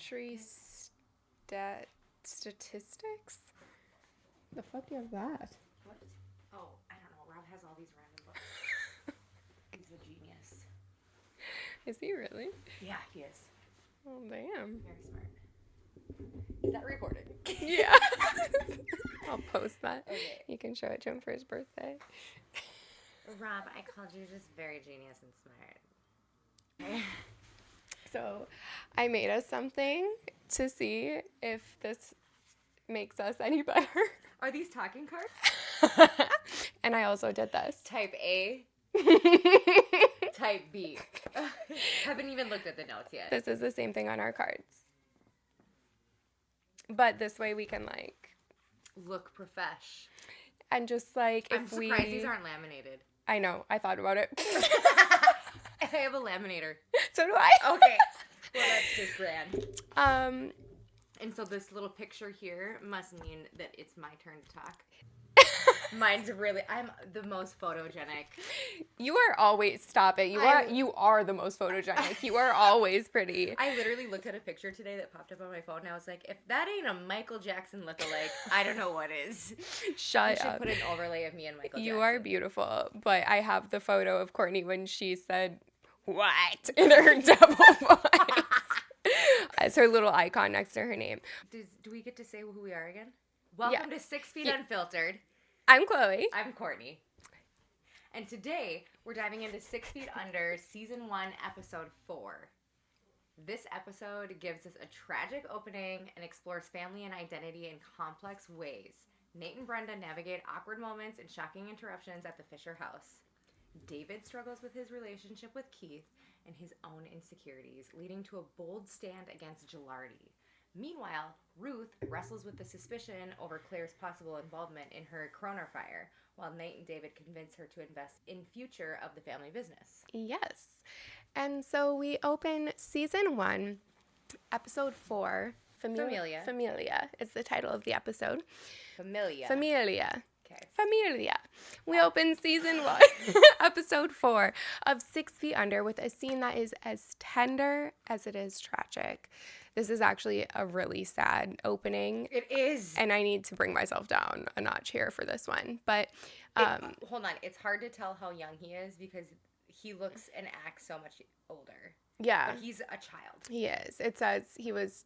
Country statistics? The fuck do you have that? What? Oh, I don't know. Rob has all these random books. He's a genius. Is he really? Yeah, he is. Oh, damn. Very smart. Is that recorded? Yeah. I'll post that. Okay. You can show it to him for his birthday. Rob, I called you just very genius and smart. So I made us something to see if this makes us any better. Are these talking cards? And I also did this. Type A. Type B. Haven't even looked at the notes yet. This is the same thing on our cards. But this way we can, like... Look profesh. And just, like, I'm surprised these aren't laminated. I know. I thought about it. I have a laminator. So do I. Okay. Well, that's just grand. And so this little picture here must mean that it's my turn to talk. Mine's really... I'm the most photogenic. You are always... Stop it. You are the most photogenic. You are always pretty. I literally looked at a picture today that popped up on my phone, and I was like, if that ain't a Michael Jackson lookalike, I don't know what is. Shut up. You should put an overlay of me and Michael Jackson. You are beautiful, but I have the photo of Courtney when she said, "What?" in her double voice. It's her little icon next to her name. Do we get to say who we are again? Welcome to 6 Feet Unfiltered. I'm Chloe. I'm Courtney. And today, we're diving into 6 Feet Under, Season 1, Episode 4. This episode gives us a tragic opening and explores family and identity in complex ways. Nate and Brenda navigate awkward moments and shocking interruptions at the Fisher house. David struggles with his relationship with Keith and his own insecurities, leading to a bold stand against Gilardi. Meanwhile, Ruth wrestles with the suspicion over Claire's possible involvement in her Kroner fire, while Nate and David convince her to invest in future of the family business. Yes. And so we open Season 1, Episode 4. Familia. Familia is the title of the episode. Familia. Okay. Familia. We open Season 1, Episode 4 of 6 Feet Under with a scene that is as tender as it is tragic. This is actually a really sad opening. It is. And I need to bring myself down a notch here for this one. But hold on. It's hard to tell how young he is because he looks and acts so much older. Yeah. But he's a child. He is. It says he was...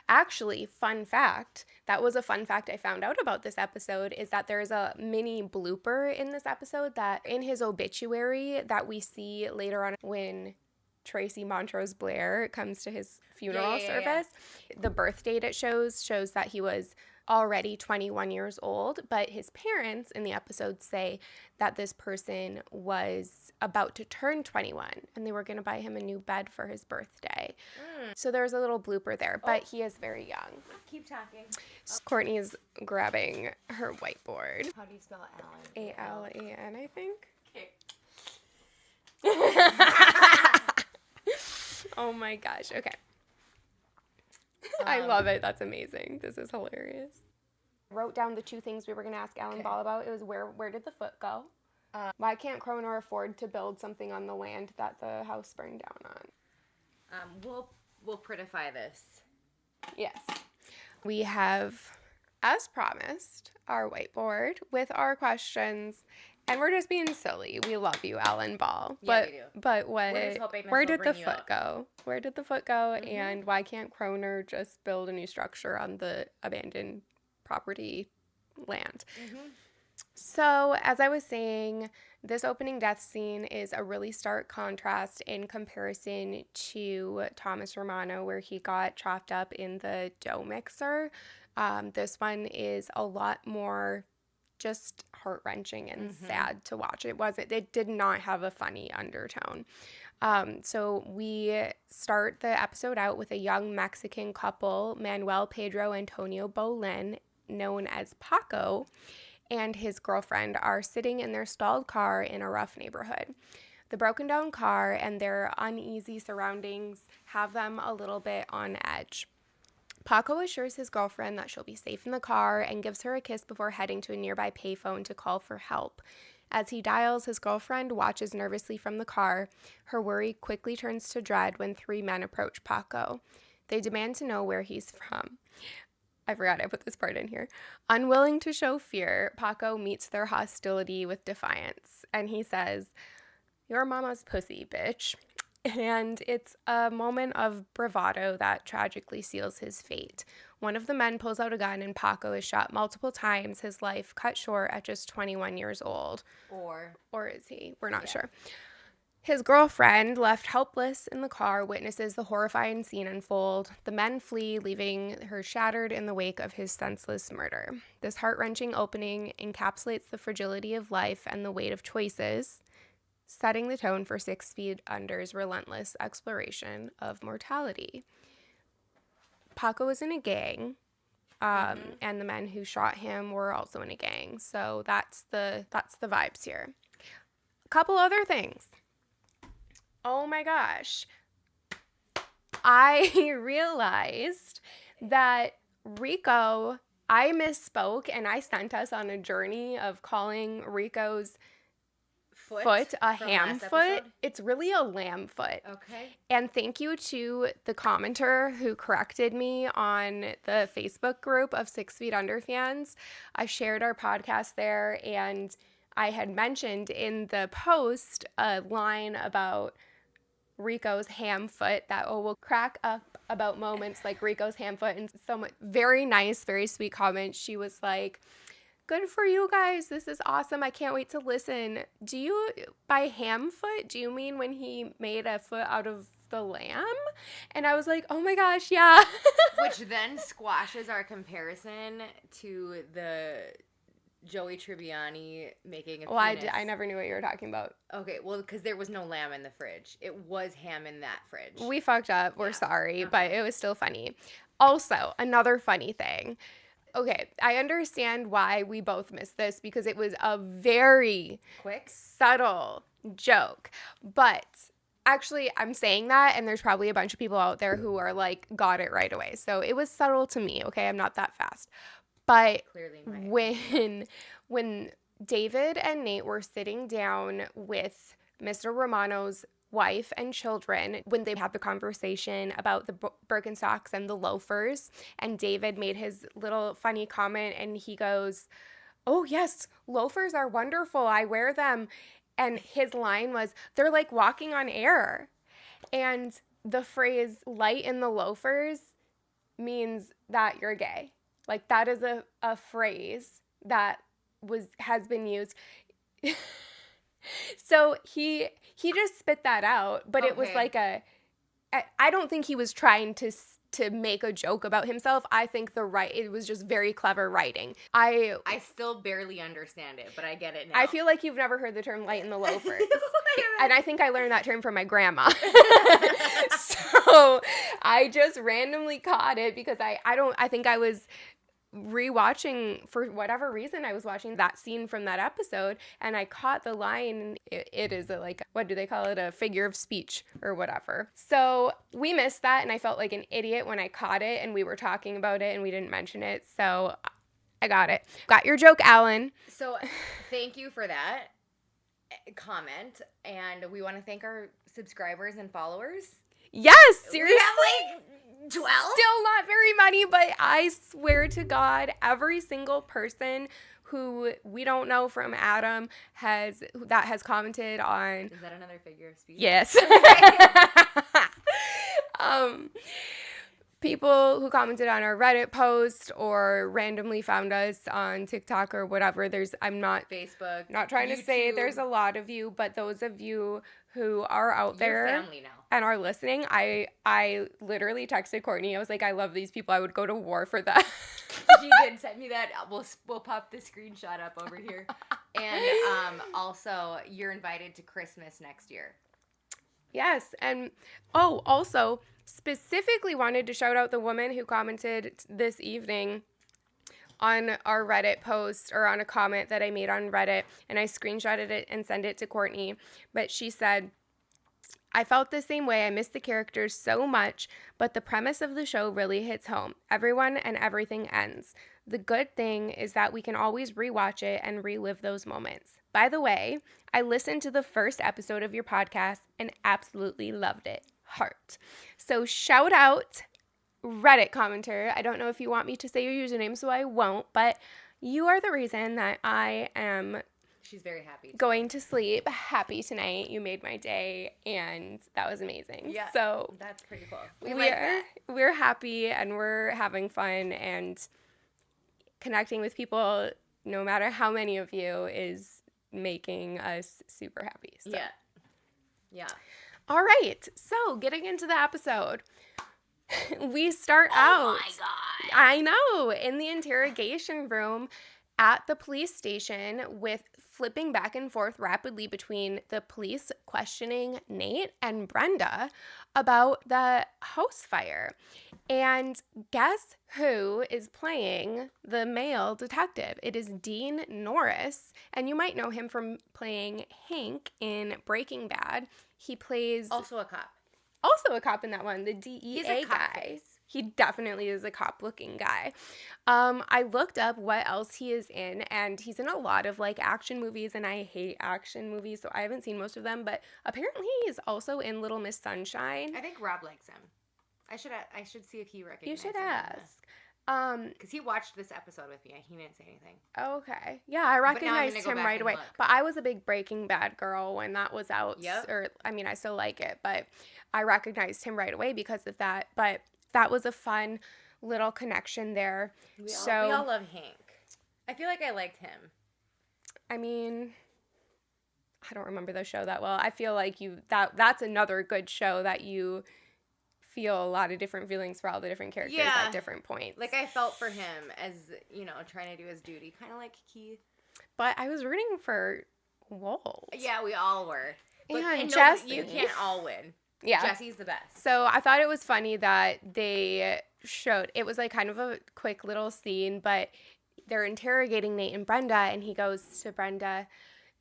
Actually, fun fact, that was a fun fact I found out about this episode, is that there's a mini blooper in this episode that in his obituary that we see later on when Tracy Montrose Blair comes to his funeral service. Yeah. The birth date it shows that he was already 21 years old, but his parents in the episode say that this person was about to turn 21 and they were going to buy him a new bed for his birthday. So there's a little blooper there, but he is very young. Keep talking. Courtney is grabbing her whiteboard. How do you spell Alan? A-L-A-N, I think. Okay. Oh my gosh. Okay. I love it. That's amazing. This is hilarious. Wrote down the two things we were going to ask Alan Ball about. It was where did the foot go? Why can't Kroner afford to build something on the land that the house burned down on? We'll prettify this. Yes. We have, as promised, our whiteboard with our questions. And we're just being silly. We love you, Alan Ball. Yeah, we do. But where did the foot go? Where did the foot go? Mm-hmm. And why can't Kroner just build a new structure on the abandoned property land? Mm-hmm. So, as I was saying, this opening death scene is a really stark contrast in comparison to Thomas Romano, where he got chopped up in the dough mixer. This one is a lot more just heart-wrenching and sad to watch. It did not have a funny undertone. So we start the episode out with a young Mexican couple, Manuel Pedro Antonio Bolin, known as Paco, and his girlfriend are sitting in their stalled car in a rough neighborhood. The broken down car and their uneasy surroundings have them a little bit on edge. Paco assures his girlfriend that she'll be safe in the car and gives her a kiss before heading to a nearby payphone to call for help. As he dials, his girlfriend watches nervously from the car. Her worry quickly turns to dread when three men approach Paco. They demand to know where he's from. I forgot I put this part in here. Unwilling to show fear, Paco meets their hostility with defiance. And he says, "Your mama's pussy, bitch." And it's a moment of bravado that tragically seals his fate. One of the men pulls out a gun and Paco is shot multiple times, his life cut short at just 21 years old. Or is he? We're not sure. His girlfriend, left helpless in the car, witnesses the horrifying scene unfold. The men flee, leaving her shattered in the wake of his senseless murder. This heart-wrenching opening encapsulates the fragility of life and the weight of choices, setting the tone for 6 Feet Under's relentless exploration of mortality. Paco was in a gang, and the men who shot him were also in a gang. So that's the vibes here. A couple other things. Oh my gosh. I realized that Rico, I misspoke and I sent us on a journey of calling Rico's foot a ham foot. It's really a lamb foot. Okay. And thank you to the commenter who corrected me on the Facebook group of 6 Feet Under fans. I shared our podcast there, and I had mentioned in the post a line about Rico's ham foot that will crack up about moments like Rico's ham foot. And someone, very nice, very sweet comment. She was like, "Good for you guys. This is awesome. I can't wait to listen. Do you, by ham foot, do you mean when he made a foot out of the lamb?" And I was like, oh my gosh, yeah. Which then squashes our comparison to the Joey Tribbiani making a penis. I never knew what you were talking about. Okay, well, because there was no lamb in the fridge. It was ham in that fridge. We fucked up. We're sorry, but it was still funny. Also, another funny thing. Okay, I understand why we both missed this because it was a very quick, subtle joke. But actually, I'm saying that, and there's probably a bunch of people out there who are like, got it right away. So it was subtle to me, okay? I'm not that fast. But clearly when David and Nate were sitting down with Mr. Romano's wife and children, when they had the conversation about the Birkenstocks and the loafers, and David made his little funny comment, and he goes, "Oh yes, loafers are wonderful. I wear them." And his line was, "They're like walking on air." And the phrase "light in the loafers" means that you're gay. Like, that is a phrase that has been used. So he just spit that out, but it was like I don't think he was trying to make a joke about himself. I think it was just very clever writing. I still barely understand it, but I get it now. I feel like you've never heard the term "light in the loafers." And I think I learned that term from my grandma. So I just randomly caught it because I think I was rewatching, for whatever reason, I was watching that scene from that episode, and I caught the line. It is what do they call it? A figure of speech or whatever. So we missed that, and I felt like an idiot when I caught it, and we were talking about it, and we didn't mention it. So I got it. Got your joke, Alan. So thank you for that comment, and we want to thank our subscribers and followers. Yes, seriously. We have like 12? Still not very many, but I swear to God, every single person who we don't know from Adam has commented on. Is that another figure of speech? Yes. People who commented on our Reddit post or randomly found us on TikTok or whatever. I'm not Facebook. Not trying YouTube. to say there's a lot of you, but those of you who are out there family now and are listening, I literally texted Courtney. I was like, I love these people. I would go to war for them. She did send me that. We'll pop the screenshot up over here. And also, you're invited to Christmas next year. Yes. And also specifically wanted to shout out the woman who commented this evening on our Reddit post, or on a comment that I made on Reddit, and I screenshotted it and sent it to Courtney. But she said, "I felt the same way. I missed the characters so much, but the premise of the show really hits home. Everyone and everything ends. The good thing is that we can always rewatch it and relive those moments. By the way, I listened to the first episode of your podcast and absolutely loved it. Heart." So shout out Reddit commenter. I don't know if you want me to say your username, so I won't, but you are the reason that I am She's very happy. Going to sleep happy tonight. You made my day, and that was amazing. Yeah, so that's pretty cool. We're happy, and we're having fun, and connecting with people, no matter how many of you, is making us super happy. So. Yeah. All right. So getting into the episode. We start out. Oh my God. I know. In the interrogation room at the police station, with flipping back and forth rapidly between the police questioning Nate and Brenda about the house fire. And guess who is playing the male detective? It is Dean Norris. And you might know him from playing Hank in Breaking Bad. He plays... Also a cop. Also a cop in that one, the DEA He's a cop guy. face. He definitely is a cop-looking guy. I looked up what else he is in, and he's in a lot of, like, action movies, and I hate action movies, so I haven't seen most of them, but apparently he's also in Little Miss Sunshine. I think Rob likes him. I should see if he recognizes him. You should ask. Because he watched this episode with me. He didn't say anything. Okay. Yeah, I recognized him right away. Look. But I was a big Breaking Bad girl when that was out. Yep. I still like it, but I recognized him right away because of that. But that was a fun little connection there. We all love Hank. I feel like I liked him. I mean, I don't remember the show that well. I feel like that's another good show that you feel a lot of different feelings for all the different characters at different points. Like, I felt for him as, trying to do his duty. Kind of like Keith. But I was rooting for Walt. Yeah, we all were. And Jesse. You can't all win. Yeah. Jesse's the best. So I thought it was funny that they showed, it was like kind of a quick little scene, but they're interrogating Nate and Brenda, and he goes to Brenda,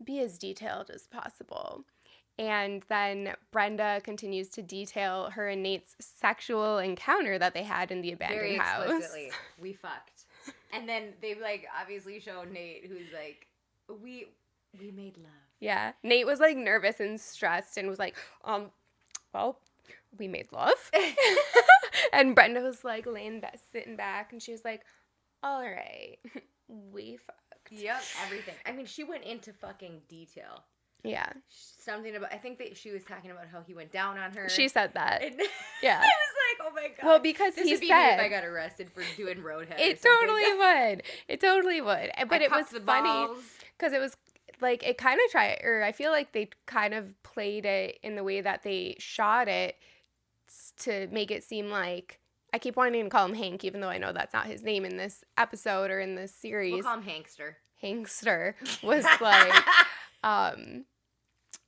be as detailed as possible. And then Brenda continues to detail her and Nate's sexual encounter that they had in the abandoned house. Very explicitly. We fucked. And then they, like, obviously show Nate, who's like, we made love. Yeah. Nate was, like, nervous and stressed and was like, well, we made love. And Brenda was, like, sitting back, and she was like, all right, we fucked. Yep, everything. I mean, she went into fucking detail. Yeah. Something about, I think that she was talking about how he went down on her. She said that. And Yeah. I was like, oh my God. Well, because this he would be said. me if I got arrested for doing roadhead. It totally would. It totally would. But it was funny balls. because it was like, it kind of I feel like they kind of played it in the way that they shot it to make it seem like, I keep wanting to call him Hank, even though I know that's not his name in this episode or in this series. We'll call him Hankster. Hankster was like,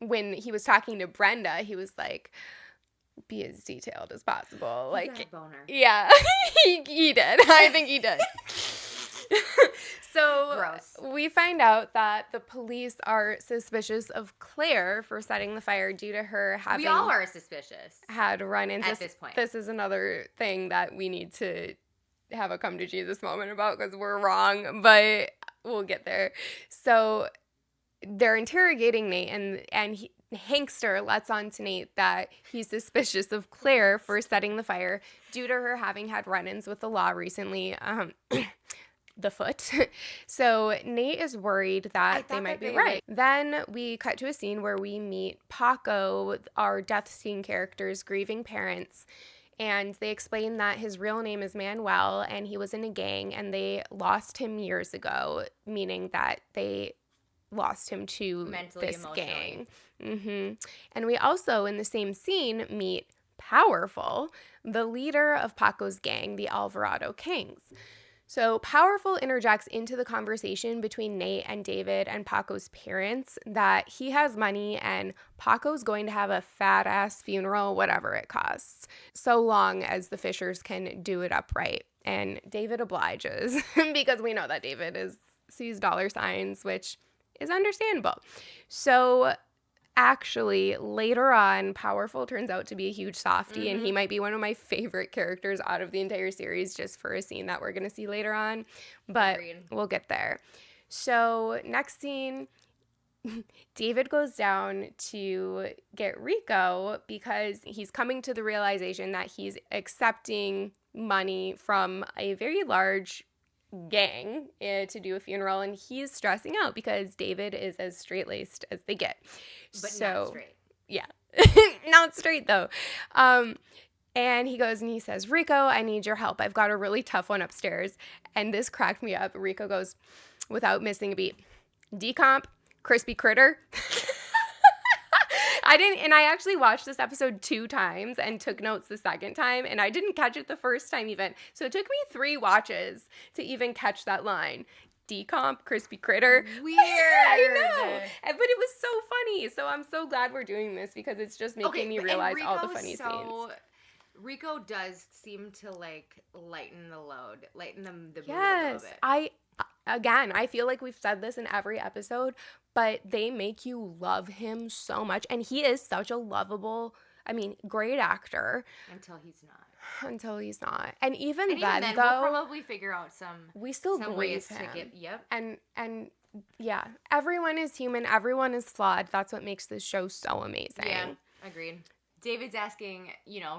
when he was talking to Brenda, he was like, be as detailed as possible. Like, got a boner. Yeah, he did. I think he did. So gross. We find out that the police are suspicious of Claire for setting the fire due to her having... We all are suspicious. ...had run-ins. At this point. This is another thing that we need to have a come to Jesus moment about because we're wrong, but we'll get there. So they're interrogating Nate, and Hankster lets on to Nate that he's suspicious of Claire for setting the fire due to her having had run-ins with the law recently. The foot. So Nate is worried that they might be right. Then we cut to a scene where we meet Paco, our death scene character's grieving parents, and they explain that his real name is Manuel and he was in a gang and they lost him years ago, meaning that they lost him to mentally, this emotionally. gang. And we also, in the same scene, meet Powerful, the leader of Paco's gang, the Alvarado Kings. So Powerful interjects into the conversation between Nate and David and Paco's parents that he has money and Paco's going to have a fat-ass funeral, whatever it costs, so long as the Fishers can do it upright. And David obliges because we know that David sees dollar signs, which is understandable. So actually, later on, Powerful turns out to be a huge softie, and he might be one of my favorite characters out of the entire series just for a scene that we're going to see later on, but we'll get there. So next scene, David goes down to get Rico because he's coming to the realization that he's accepting money from a very large gang to do a funeral, and he's stressing out because David is as straight-laced as they get. But not straight. Yeah. Not straight, though. And he goes and he says, Rico, I need your help. I've got a really tough one upstairs. And this cracked me up. Rico goes, without missing a beat, decomp, crispy critter. I actually watched this episode 2 times and took notes the second time, and I didn't catch it the first time even. So it took me 3 watches to even catch that line. Decomp, crispy critter. Weird. I know. But it was so funny. So I'm so glad we're doing this because it's just making me realize all the funny scenes. Rico does seem to like lighten the load, lighten the mood a little bit. I feel like we've said this in every episode, but they make you love him so much. And he is such a lovable, great actor. Until he's not. And even then, though, we'll probably figure out some grieve him. Yep. And yeah, everyone is human. Everyone is flawed. That's what makes this show so amazing. Yeah, agreed. David's asking,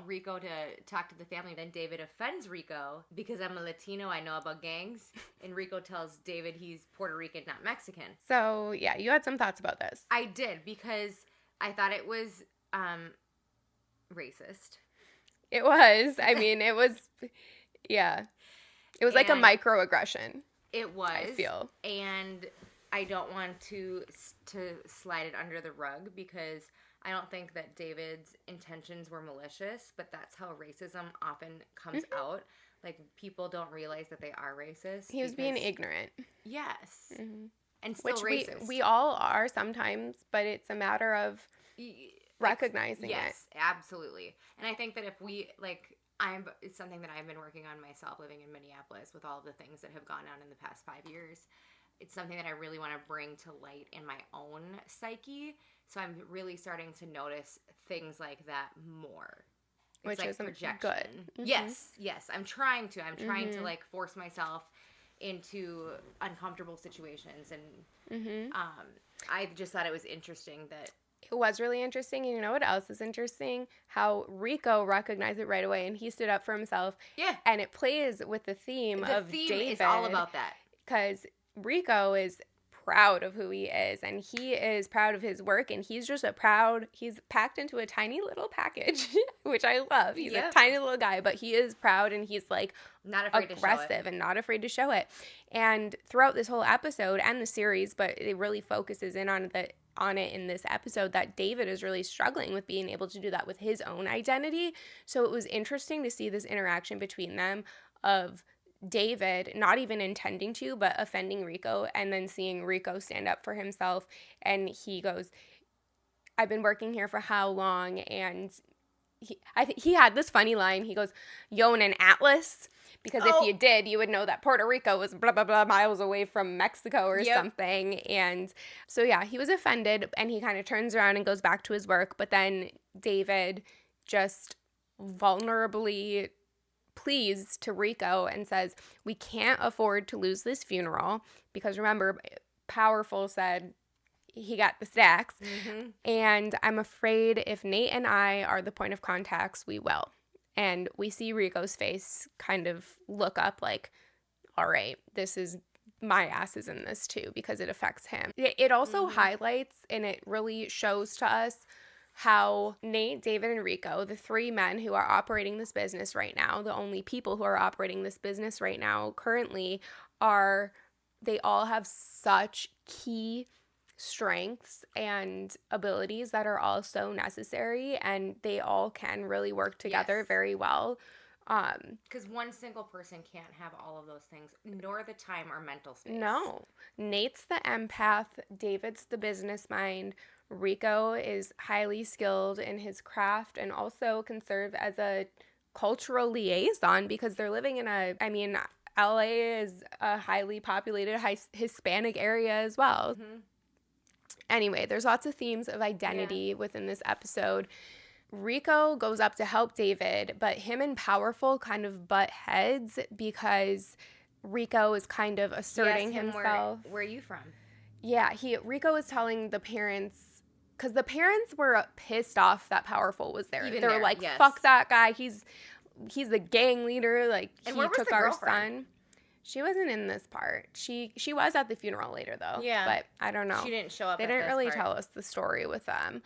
Rico to talk to the family. Then David offends Rico because I'm a Latino. I know about gangs. And Rico tells David he's Puerto Rican, not Mexican. So, yeah, you had some thoughts about this. I did because I thought it was racist. It was. It was, yeah. It was like a microaggression. It was. I feel. And I don't want to slide it under the rug because I don't think that David's intentions were malicious, but that's how racism often comes out. Like, people don't realize that they are racist. He was being ignorant. Yes. Mm-hmm. And still racist. We all are sometimes, but it's a matter of recognizing it. Yes, absolutely. And I think that if we, it's something that I've been working on myself living in Minneapolis with all of the things that have gone on in the past 5 years. It's something that I really want to bring to light in my own psyche. So I'm really starting to notice things like that more. It's which is projection. Good. Mm-hmm. Yes. I'm trying to to force myself into uncomfortable situations. And I just thought it was interesting that. It was really interesting. And you know what else is interesting? How Rico recognized it right away and he stood up for himself. Yeah. And it plays with the theme of David. The theme is all about that. Because Rico is proud of who he is and he is proud of his work and he's packed into a tiny little package, which I love. He's a tiny little guy, but he is proud and he's not afraid aggressive to show it. And not afraid to show it. And throughout this whole episode and the series, but it really focuses in on it in this episode, that David is really struggling with being able to do that with his own identity. So it was interesting to see this interaction between them of David not even intending to, but offending Rico, and then seeing Rico stand up for himself. And he goes, I've been working here for how long? And he had this funny line. He goes, you own an atlas? Because if you did, you would know that Puerto Rico was blah, blah, blah miles away from Mexico or something. And so, yeah, he was offended and he kind of turns around and goes back to his work. But then David just vulnerably pleads to Rico and says, we can't afford to lose this funeral because remember, Powerful said he got the stacks. Mm-hmm. And I'm afraid if Nate and I are the point of contacts, we will. And we see Rico's face kind of look up like, all right, my ass is in this too because it affects him. It also highlights and it really shows to us how Nate, David, and Rico, the 3 men who are operating this business right now, the only people who are operating this business right now currently, they all have such key strengths and abilities that are also necessary, and they all can really work together very well. Because one single person can't have all of those things, nor the time or mental space. No. Nate's the empath, David's the business mind, Rico is highly skilled in his craft and also can serve as a cultural liaison because they're living in LA is a highly populated Hispanic area as well. Mm-hmm. Anyway, there's lots of themes of identity within this episode. Rico goes up to help David, but him and Powerful kind of butt heads because Rico is kind of asserting himself. Where are you from? Yeah, Rico was telling the parents, because the parents were pissed off that Powerful was there. They were like, fuck that guy. He's he's the gang leader. Like, and he took our girlfriend? son. She wasn't in this part. She was at the funeral later, though. Yeah. But I don't know. She didn't show up. They didn't really tell us the story with them.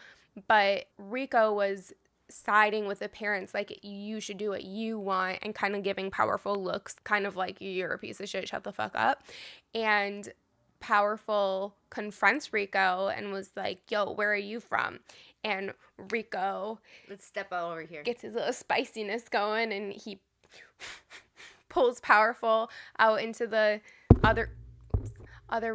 But Rico was siding with the parents, like, you should do what you want, and kind of giving Powerful looks, kind of like, you're a piece of shit, shut the fuck up. And Powerful confronts Rico and was like, yo, where are you from? And Rico, let's step over here, gets his little spiciness going, and he pulls Powerful out into the other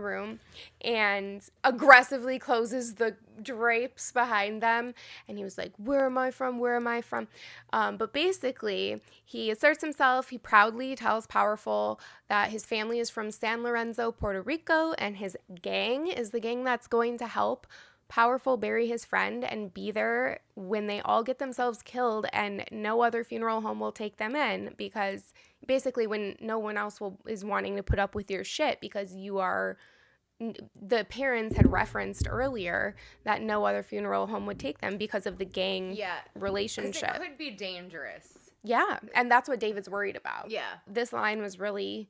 room and aggressively closes the drapes behind them. And he was like, where am I from? But basically, he asserts himself. He proudly tells Powerful that his family is from San Lorenzo, Puerto Rico, and his gang is the gang that's going to help Powerful bury his friend and be there when they all get themselves killed, and no other funeral home will take them in, because basically when no one else is wanting to put up with your shit, because you are, the parents had referenced earlier that no other funeral home would take them because of the gang relationship. It could be dangerous. Yeah, and that's what David's worried about. Yeah. This line was really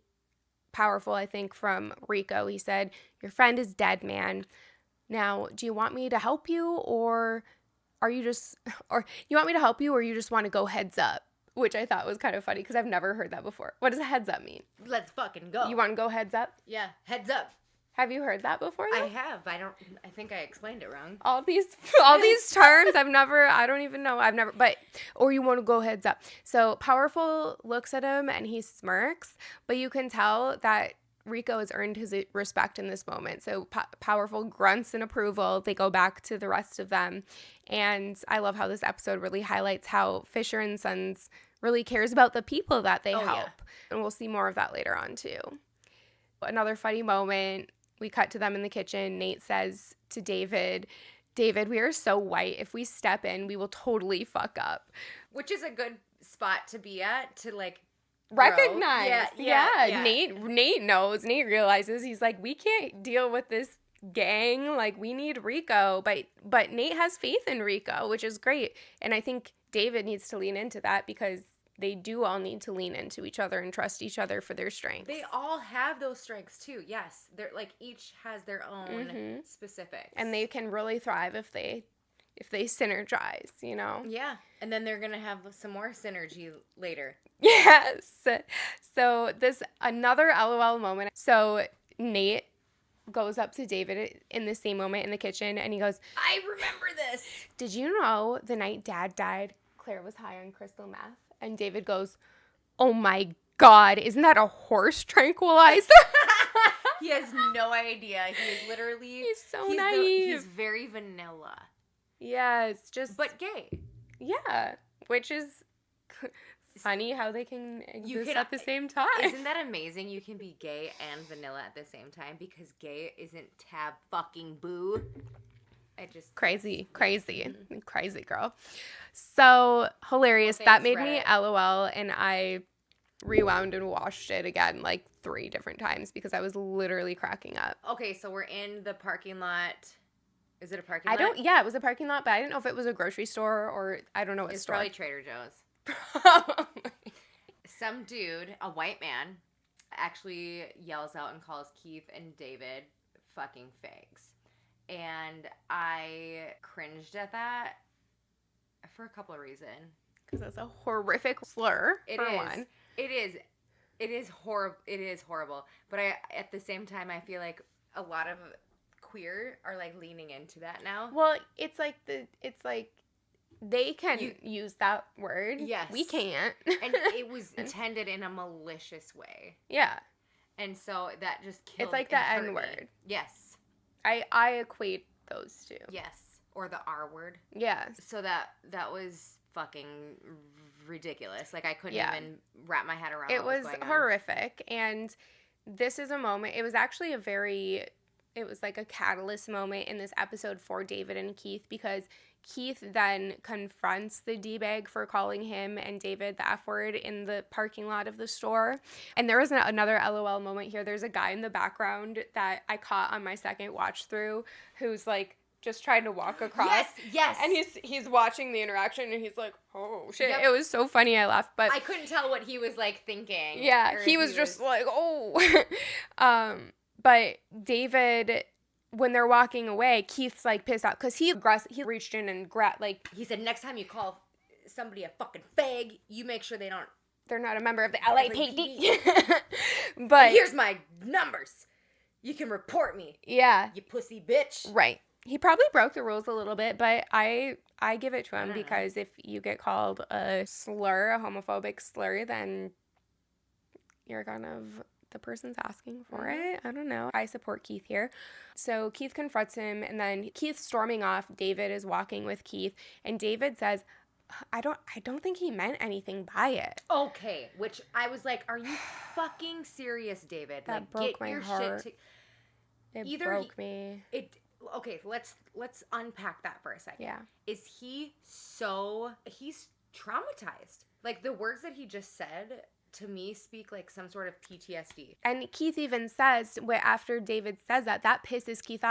powerful, I think, from Rico. He said, your friend is dead, man. Now, do you want me to help you, or you just want to go heads up? Which I thought was kind of funny because I've never heard that before. What does a heads up mean? Let's fucking go. You want to go heads up? Yeah, heads up. Have you heard that before, though? I have. I think I explained it wrong. All these terms, I don't even know. Or you want to go heads up. So Powerful looks at him and he smirks, but you can tell that Rico has earned his respect in this moment. So Powerful grunts in approval. They go back to the rest of them. And I love how this episode really highlights how Fisher and Sons really cares about the people that they help. Yeah. And we'll see more of that later on, too. Another funny moment. We cut to them in the kitchen. Nate says to David, we are so white. If we step in, we will totally fuck up. Which is a good spot to be at, to, like, recognize. Yeah. Nate knows. Nate realizes. He's like, we can't deal with this gang. Like, we need Rico. But Nate has faith in Rico, which is great. And I think David needs to lean into that, because they do all need to lean into each other and trust each other for their strengths. They all have those strengths too. Yes. They're like, each has their own specifics. And they can really thrive if they synergize, you know? Yeah. And then they're going to have some more synergy later. Yes. So another LOL moment. So Nate goes up to David in the same moment in the kitchen and he goes, I remember this. Did you know the night Dad died, Claire was high on crystal meth? And David goes, oh my God, isn't that a horse tranquilizer? He has no idea. He is literally... He's so naive. He's very vanilla. Yeah, it's just... But gay. Yeah, which is funny how they can exist at the same time. Isn't that amazing? You can be gay and vanilla at the same time, because gay isn't tab fucking boo. Crazy girl. So hilarious. Well, that made me LOL, and I rewound and watched it again like 3 different times because I was literally cracking up. Okay, so we're in the parking lot. Is it a parking lot? Yeah, it was a parking lot, but I didn't know if it was a grocery store or I don't know what store. It's probably Trader Joe's. Some dude, a white man, actually yells out and calls Keith and David fucking fags. And I cringed at that for a couple of reasons. Because it's a horrific slur, one. It is horrible. But at the same time, I feel like a lot of queer are like leaning into that now. Well, it's like they can use that word. Yes. We can't. And it was intended in a malicious way. Yeah. And so that just killed. It's like the N word. Yes. I equate those two. Yes. Or the R word. Yeah. So that was fucking ridiculous. Like, I couldn't even wrap my head around it. What was going horrific. And this is a moment. It was actually it was like a catalyst moment in this episode for David and Keith, because Keith then confronts the D-bag for calling him and David the F word in the parking lot of the store. And there was another LOL moment here. There's a guy in the background that I caught on my second watch through who's like just trying to walk across. Yes. And he's watching the interaction, and he's like, oh, shit. Yep. It was so funny, I laughed. But I couldn't tell what he was, like, thinking. Yeah, he was just like, oh. But David, when they're walking away, Keith's, like, pissed off. Because he reached in and grabbed, like... He said, next time you call somebody a fucking fag, you make sure they're not a member of the LAPD. But... Here's my numbers. You can report me. Yeah. You pussy bitch. Right. He probably broke the rules a little bit, but I give it to him because if you get called a slur, a homophobic slur, then you're kind of the person's asking for it. I don't know. I support Keith here. So Keith confronts him, and then Keith's storming off. David is walking with Keith, and David says, I don't think he meant anything by it. Okay, which I was like, are you fucking serious, David? That like, broke get my your heart. Shit It broke me. Okay, let's unpack that for a second. Yeah. Is he's traumatized. Like, the words that he just said to me speak like some sort of PTSD. And Keith even says, after David says that pisses Keith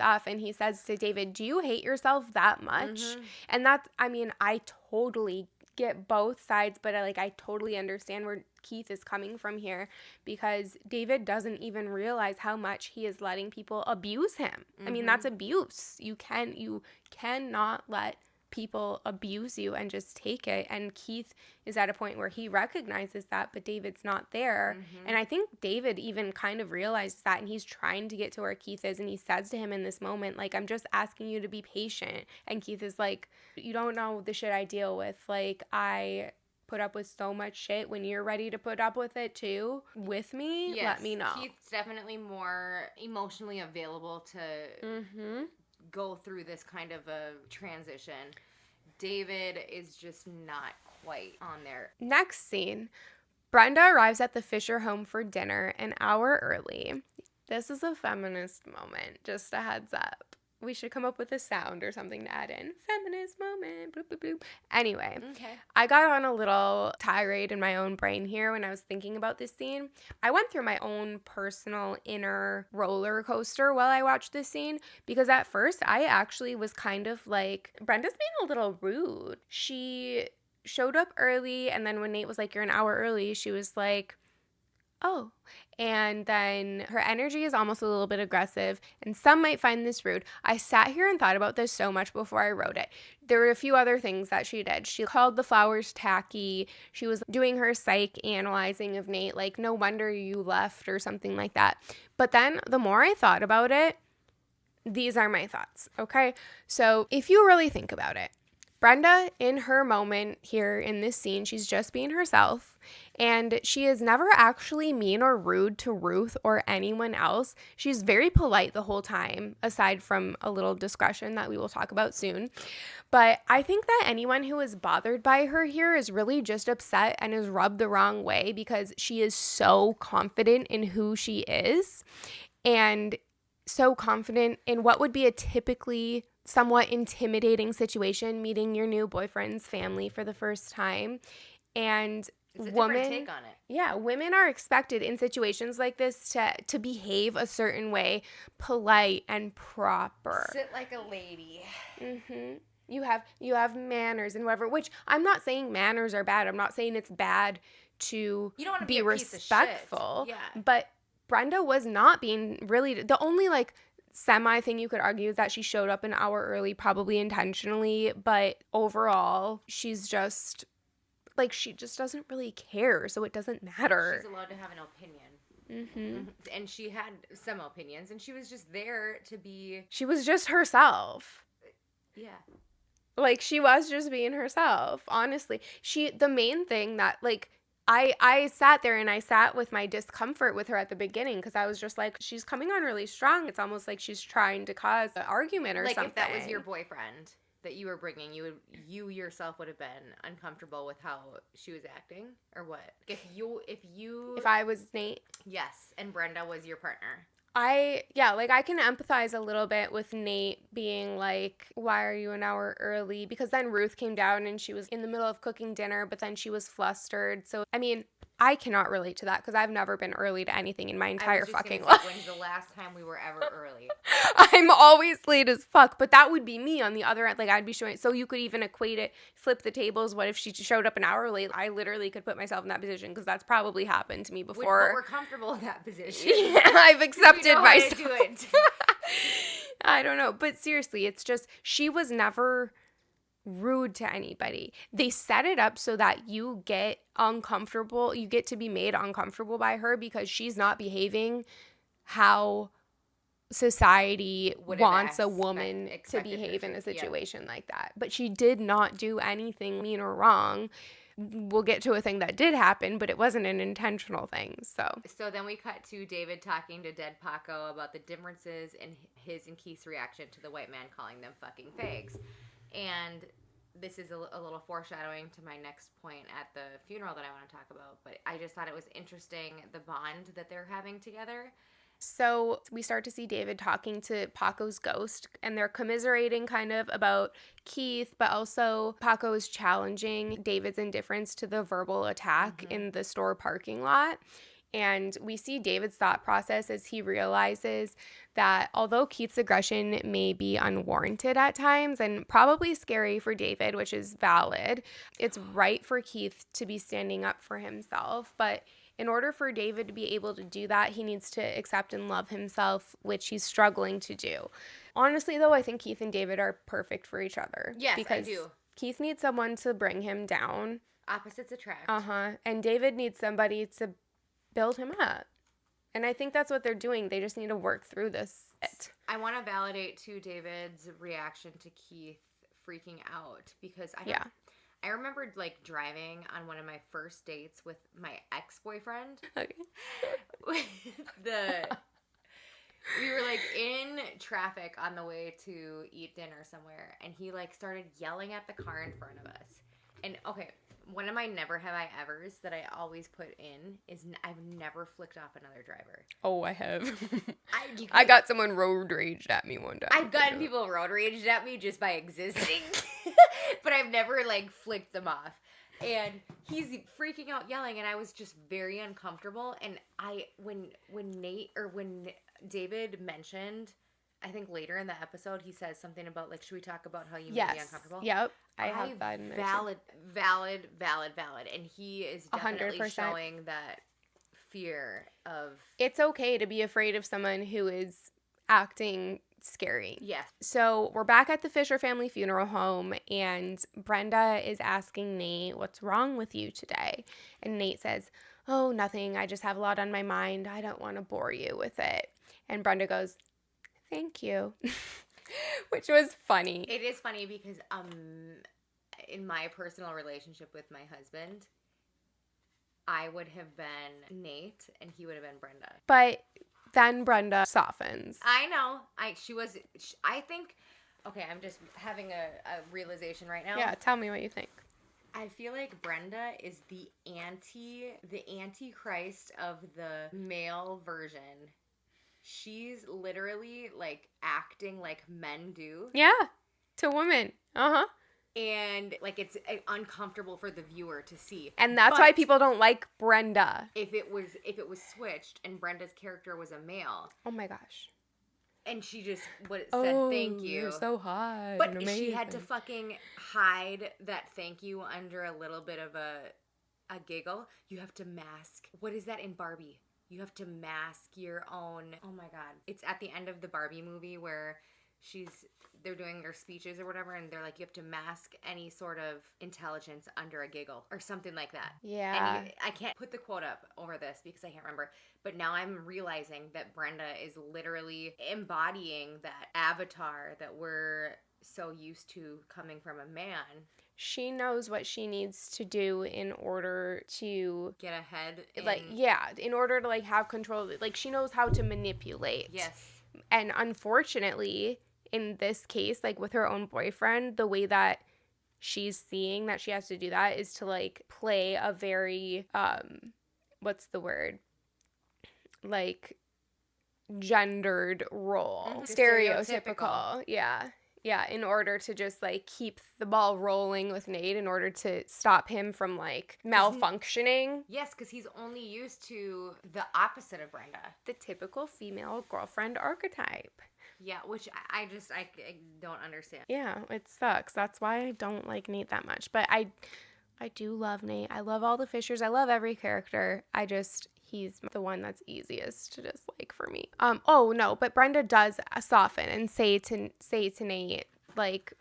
off, and he says to David, do you hate yourself that much? Mm-hmm. And that's, I mean, I totally get both sides, but I totally understand where Keith is coming from here, because David doesn't even realize how much he is letting people abuse him. Mm-hmm. I mean, that's abuse. You cannot let people abuse you and just take it. And Keith is at a point where he recognizes that, but David's not there. Mm-hmm. And I think David even kind of realizes that, and he's trying to get to where Keith is, and he says to him in this moment, like, I'm just asking you to be patient. And Keith is like, you don't know the shit I deal with. Like, I put up with so much shit. When you're ready to put up with it too, with me, yes, let me know. Keith's definitely more emotionally available to go through this kind of a transition. David is just not quite on there. Next scene, Brenda arrives at the Fisher home for dinner an hour early. This is a feminist moment, just a heads up. We should come up with a sound or something to add in. Feminist moment. Bloop, bloop, bloop. Anyway, okay. I got on a little tirade in my own brain here when I was thinking about this scene. I went through my own personal inner roller coaster while I watched this scene, because at first I actually was kind of like, Brenda's being a little rude. She showed up early, and then when Nate was like, you're an hour early, she was like, oh. And then her energy is almost a little bit aggressive, and some might find this rude. I sat here and thought about this so much before I wrote it. There were a few other things that she did. She called the flowers tacky. She was doing her psych analyzing of Nate, like, no wonder you left or something like that. But then the more I thought about it, these are my thoughts, okay? So if you really think about it, Brenda, in her moment here in this scene, she's just being herself, and she is never actually mean or rude to Ruth or anyone else. She's very polite the whole time, aside from a little discretion that we will talk about soon. But I think that anyone who is bothered by her here is really just upset and is rubbed the wrong way, because she is so confident in who she is, and so confident in what would be a typically somewhat intimidating situation, meeting your new boyfriend's family for the first time. And it's a different take on it. Yeah, women are expected in situations like this to behave a certain way, polite and proper. Sit like a lady. Mm-hmm. You have manners and whatever, which I'm not saying manners are bad. I'm not saying it's bad to be respectful. Yeah. But Brenda was not being really, the only like semi thing you could argue is that she showed up an hour early, probably intentionally, but overall she's just like, she just doesn't really care, so it doesn't matter. She's allowed to have an opinion. Mm-hmm. And she had some opinions, and she was just there to be, she was just herself. Yeah, like, she was just being herself, honestly. The main thing that, like, I sat there and I sat with my discomfort with her at the beginning, because I was just like, she's coming on really strong. It's almost like she's trying to cause an argument or something. Like, if that was your boyfriend that you were bringing, you yourself would have been uncomfortable with how she was acting, or what? If I was Nate? Yes, and Brenda was your partner. I can empathize a little bit with Nate being like, why are you an hour early? Because then Ruth came down and she was in the middle of cooking dinner, but then she was flustered. So, I mean, I cannot relate to that because I've never been early to anything in my entire fucking life. When's the last time we were ever early? I'm always late as fuck, but that would be me on the other end. Like, I'd be showing, so you could even equate it, flip the tables. What if she showed up an hour late? I literally could put myself in that position because that's probably happened to me before. But we're comfortable in that position. Yeah, I've accepted myself. We know how to do it. I don't know, but seriously, it's just, she was never rude to anybody. They set it up so that you get uncomfortable, you get to be made uncomfortable by her because she's not behaving how society wants a woman to behave in a situation like that. But she did not do anything mean or wrong. We'll get to a thing that did happen, but it wasn't an intentional thing. So then we cut to David talking to dead Paco about the differences in his and Keith's reaction to the white man calling them fucking fags. And this is a little foreshadowing to my next point at the funeral that I want to talk about. But I just thought it was interesting, the bond that they're having together. So we start to see David talking to Paco's ghost, and they're commiserating kind of about Keith, but also Paco is challenging David's indifference to the verbal attack in the store parking lot. And we see David's thought process as he realizes that although Keith's aggression may be unwarranted at times and probably scary for David, which is valid, it's right for Keith to be standing up for himself. But in order for David to be able to do that, he needs to accept and love himself, which he's struggling to do. Honestly, though, I think Keith and David are perfect for each other. Yes, because I do. Keith needs someone to bring him down. Opposites attract. And David needs somebody to build him up. And I think that's what they're doing. They just need to work through this. I want to validate, too, David's reaction to Keith freaking out because I remembered, like, driving on one of my first dates with my ex-boyfriend. Okay. We were, like, in traffic on the way to eat dinner somewhere, and he, like, started yelling at the car in front of us. And, okay, one of my never have I evers that I always put in is I've never flicked off another driver. Oh, I have. I got someone road raged at me one time. I've gotten people road raged at me just by existing, but I've never, like, flicked them off. And he's freaking out yelling, and I was just very uncomfortable. And when David mentioned, I think later in the episode, he says something about, like, should we talk about how you made me uncomfortable? Yep. I have that in there. Valid. And he is definitely 100%. showing that fear of... It's okay to be afraid of someone who is acting scary. Yes. So we're back at the Fisher family funeral home, and Brenda is asking Nate, what's wrong with you today? And Nate says, oh, nothing. I just have a lot on my mind. I don't want to bore you with it. And Brenda goes, thank you. Which was funny. It is funny because in my personal relationship with my husband, I would have been Nate and he would have been Brenda. But then Brenda softens. I know. I think, okay, I'm just having a realization right now. Yeah, tell me what you think. I feel like Brenda is the antichrist of the male version. She's literally, like, acting like men do. Yeah, to women. Uh-huh. And, like, it's uncomfortable for the viewer to see. And that's why people don't like Brenda. If it was switched and Brenda's character was a male. Oh, my gosh. And she just said thank you. You're so hot. But and amazing. She had to fucking hide that thank you under a little bit of a giggle. You have to mask. What is that in Barbie? You have to mask your own. Oh my God. It's at the end of the Barbie movie where they're doing their speeches or whatever, and they're like, you have to mask any sort of intelligence under a giggle or something like that. Yeah. And I can't put the quote up over this because I can't remember, but now I'm realizing that Brenda is literally embodying that avatar that we're so used to coming from a man. She knows what she needs to do in order to get ahead. In order to, like, have control. Like, she knows how to manipulate. Yes. And unfortunately, in this case, like, with her own boyfriend, the way that she's seeing that she has to do that is to, like, play a very, what's the word? Like, gendered role. Stereotypical. Yeah. Yeah, in order to just, like, keep the ball rolling with Nate, in order to stop him from, like, malfunctioning. Yes, because he's only used to the opposite of Brenda. The typical female girlfriend archetype. Yeah, which I don't understand. Yeah, it sucks. That's why I don't like Nate that much. But I do love Nate. I love all the Fishers. I love every character. He's the one that's easiest to dislike for me. Oh no, but Brenda does soften and say to Nate, like,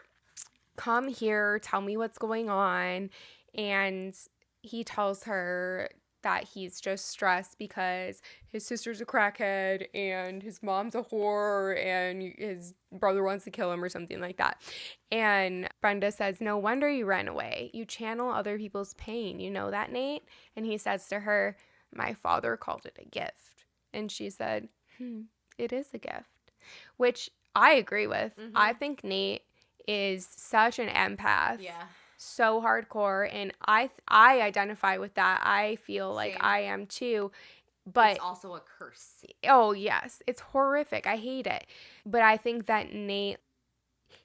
come here, tell me what's going on. And he tells her that he's just stressed because his sister's a crackhead and his mom's a whore and his brother wants to kill him or something like that. And Brenda says, no wonder you ran away. You channel other people's pain. You know that, Nate? And he says to her, my father called it a gift. And she said, it is a gift. Which I agree with. Mm-hmm. I think Nate is such an empath. Yeah. So hardcore, and I identify with that. I feel like Same. I am too, but it's also a curse. Oh yes, it's horrific. I hate it. But I think that Nate,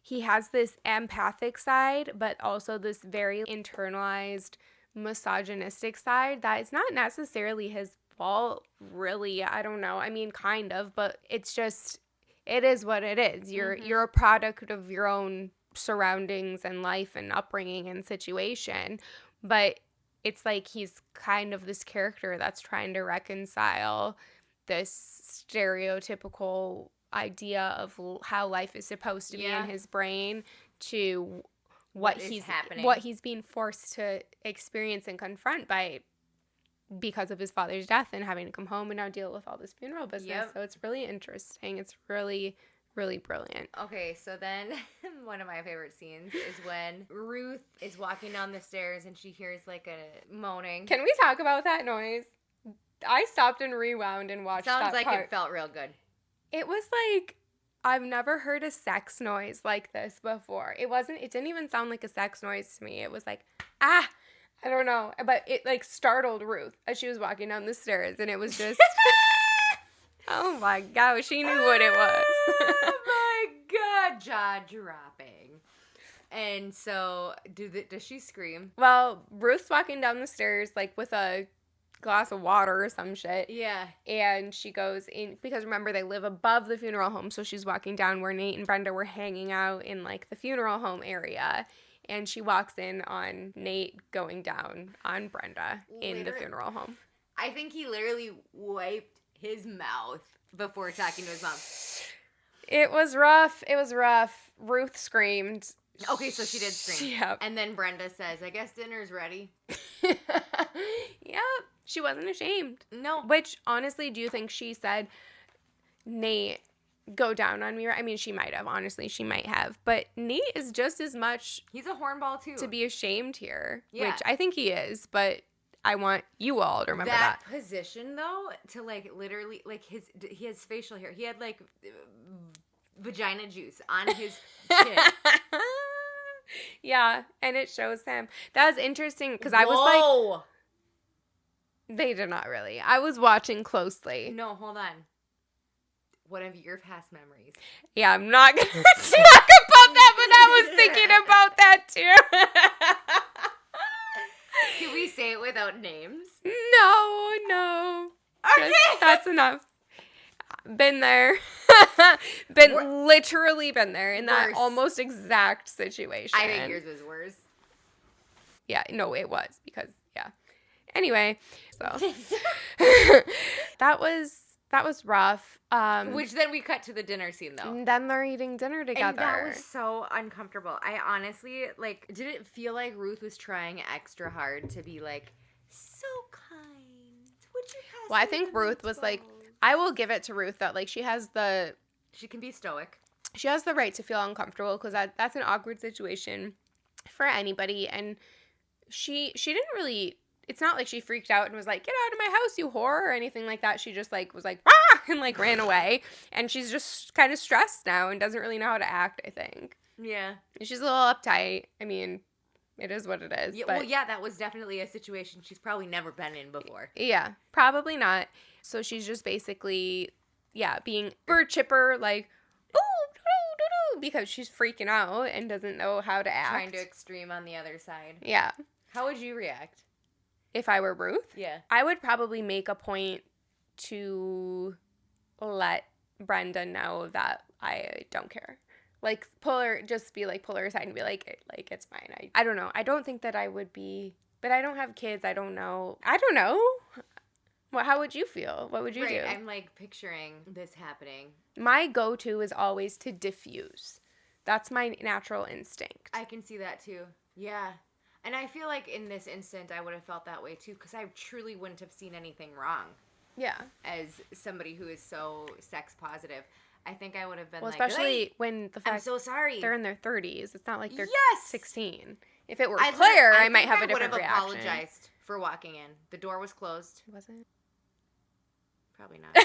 he has this empathic side, but also this very internalized misogynistic side that is not necessarily his fault, really. I don't know. I mean, kind of, but it's just, it is what it is. You're a product of your own surroundings and life and upbringing and situation, but it's like he's kind of this character that's trying to reconcile this stereotypical idea of how life is supposed to be in his brain to what he's being forced to experience and confront because of his father's death and having to come home and now deal with all this funeral business. Yep. So it's really interesting. It's really, really brilliant. Okay, so then one of my favorite scenes is when Ruth is walking down the stairs and she hears like a moaning. Can we talk about that noise? I stopped and rewound and watched that part. Sounds like it felt real good. It was like, I've never heard a sex noise like this before. It didn't even sound like a sex noise to me. It was like, I don't know. But it like startled Ruth as she was walking down the stairs, and it was just, oh my gosh, she knew what it was. Oh my God, jaw dropping. And so, does she scream? Well, Ruth's walking down the stairs like with a glass of water or some shit. Yeah. And she goes in, because remember, they live above the funeral home, so she's walking down where Nate and Brenda were hanging out in like the funeral home area. And she walks in on Nate going down on Brenda in the funeral home. I think he literally wiped his mouth before talking to his mom. It was rough. Ruth screamed. Okay, so she did scream. Yep. And then Brenda says, I guess dinner's ready. Yep. She wasn't ashamed. No. Which, honestly, do you think she said, Nate, go down on me? I mean, she might have. Honestly, she might have. But Nate is just as much... He's a hornball, too. ...to be ashamed here. Yeah. Which I think he is, but I want you all to remember that. That position, though, to, like, literally, like, he has facial hair. He had, like, vagina juice on his chin. Yeah, and it shows him. That was interesting, because I was like... They did not really. I was watching closely. No, hold on. What are your past memories? Yeah, I'm not going to talk about that, but I was thinking about that too. Can we say it without names? No. Okay. That's enough. Been there. Literally been there in that almost exact situation. I think yours was worse. Yeah, no, it was because, yeah. Anyway, so that was rough. Which then we cut to the dinner scene, though. And then they're eating dinner together. And that was so uncomfortable. I honestly, like, did it feel like Ruth was trying extra hard to be, like, so kind? Would you pass I think Ruth was like, I will give it to Ruth that, like, she can be stoic. She has the right to feel uncomfortable because that's an awkward situation for anybody. And she didn't really... It's not like she freaked out and was like, get out of my house, you whore, or anything like that. She just, like, was like, ah, and, like, ran away. And she's just kind of stressed now and doesn't really know how to act, I think. Yeah. She's a little uptight. I mean, it is what it is. Yeah, but, well, yeah, that was definitely a situation she's probably never been in before. Yeah, probably not. So she's just basically, being super chipper, like, because she's freaking out and doesn't know how to act. Trying to extreme on the other side. Yeah. How would you react? If I were Ruth? Yeah. I would probably make a point to let Brenda know that I don't care. Like, pull her aside and be like, it's fine. I don't know. I don't think that I would be, but I don't have kids. I don't know. How would you feel? What would you do? I'm, like, picturing this happening. My go-to is always to diffuse. That's my natural instinct. I can see that, too. Yeah. And I feel like in this instant, I would have felt that way, too, because I truly wouldn't have seen anything wrong. Yeah. As somebody who is so sex positive. I think I would have been especially when the fact I'm so sorry. They're in their 30s. It's not like they're 16. If it were Claire, I might have a different reaction. I would have apologized for walking in. The door was closed. Was it? Probably not.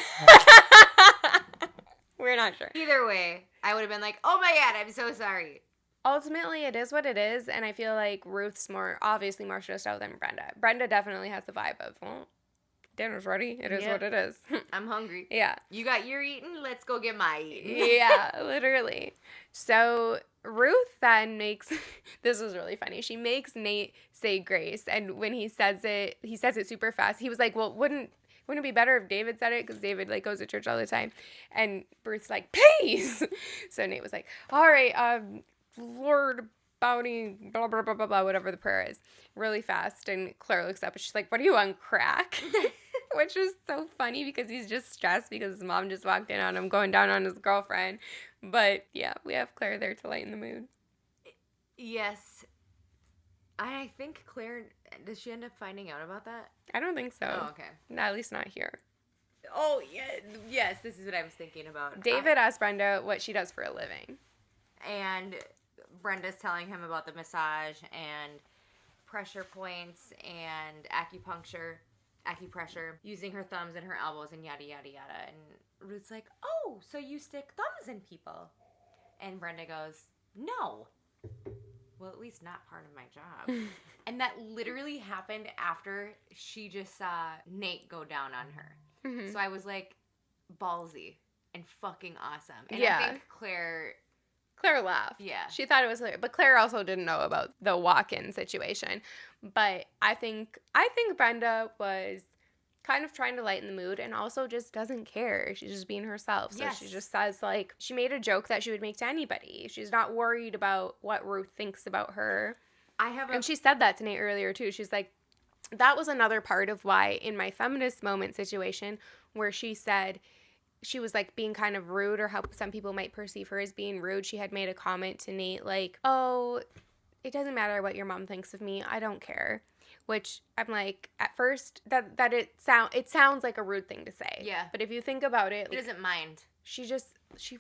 We're not sure. Either way, I would have been like, oh my God, I'm so sorry. Ultimately, it is what it is, and I feel like Ruth's obviously more stressed out than Brenda. Brenda definitely has the vibe of, well, dinner's ready. It is what it is. I'm hungry. Yeah. You got your eating? Let's go get my eating. Yeah, literally. So Ruth then makes, this was really funny. She makes Nate say grace. And when he says it super fast. He was like, well, wouldn't it be better if David said it? Because David, like, goes to church all the time. And Ruth's like, please. So Nate was like, all right, Lord bounty, blah, blah, blah, blah, blah, whatever the prayer is, really fast. And Claire looks up and she's like, what are you on crack? Which is so funny because he's just stressed because his mom just walked in on him going down on his girlfriend. But yeah, we have Claire there to lighten the mood. Yes. I think Claire, does she end up finding out about that? I don't think so. Oh, okay. At least not here. Oh, yeah. Yes, this is what I was thinking about. David asked Brenda what she does for a living. And Brenda's telling him about the massage and pressure points and acupressure, using her thumbs and her elbows and yada, yada, yada. And Ruth's like, oh, so you stick thumbs in people. And Brenda goes, no. Well, at least not part of my job. And that literally happened after she just saw Nate go down on her. Mm-hmm. So I was like, ballsy and fucking awesome. And I think Claire laughed. Yeah. She thought it was hilarious. But Claire also didn't know about the walk-in situation. But I think Brenda was kind of trying to lighten the mood and also just doesn't care. She's just being herself. So she just says, like, she made a joke that she would make to anybody. She's not worried about what Ruth thinks about her. And she said that to Nate earlier, too. She's like, that was another part of why in my feminist moment situation where she said she was, like, being kind of rude, or how some people might perceive her as being rude. She had made a comment to Nate like, oh, it doesn't matter what your mom thinks of me. I don't care. Which I'm like, at first, that it sounds like a rude thing to say. Yeah. But if you think about it, she doesn't mind. She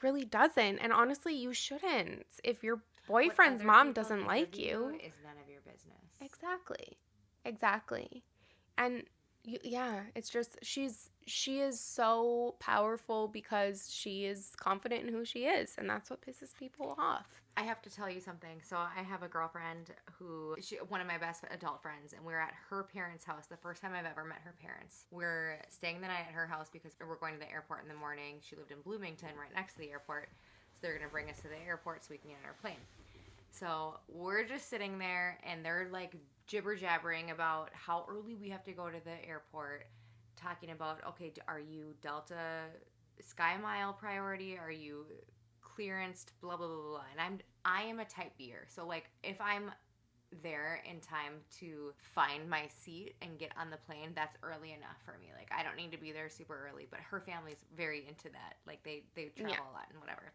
really doesn't. And honestly, you shouldn't. If your boyfriend's mom doesn't like you, it's none of your business. Exactly. And it's just she is so powerful because she is confident in who she is, and that's what pisses people off. I have to tell you something. So I have a girlfriend one of my best adult friends, and we're at her parents' house. The first time I've ever met her parents. We're staying the night at her house because we're going to the airport in the morning. She lived in Bloomington, right next to the airport. So they're going to bring us to the airport so we can get on our plane. So we're just sitting there, and they're like jibber-jabbering about how early we have to go to the airport, talking about, okay, are you Delta Sky Mile priority? Are you clearanced? Blah, blah, blah, blah. And I am a type B'er. So, like, if I'm there in time to find my seat and get on the plane, that's early enough for me. Like, I don't need to be there super early, but her family's very into that. Like, they travel a lot and whatever.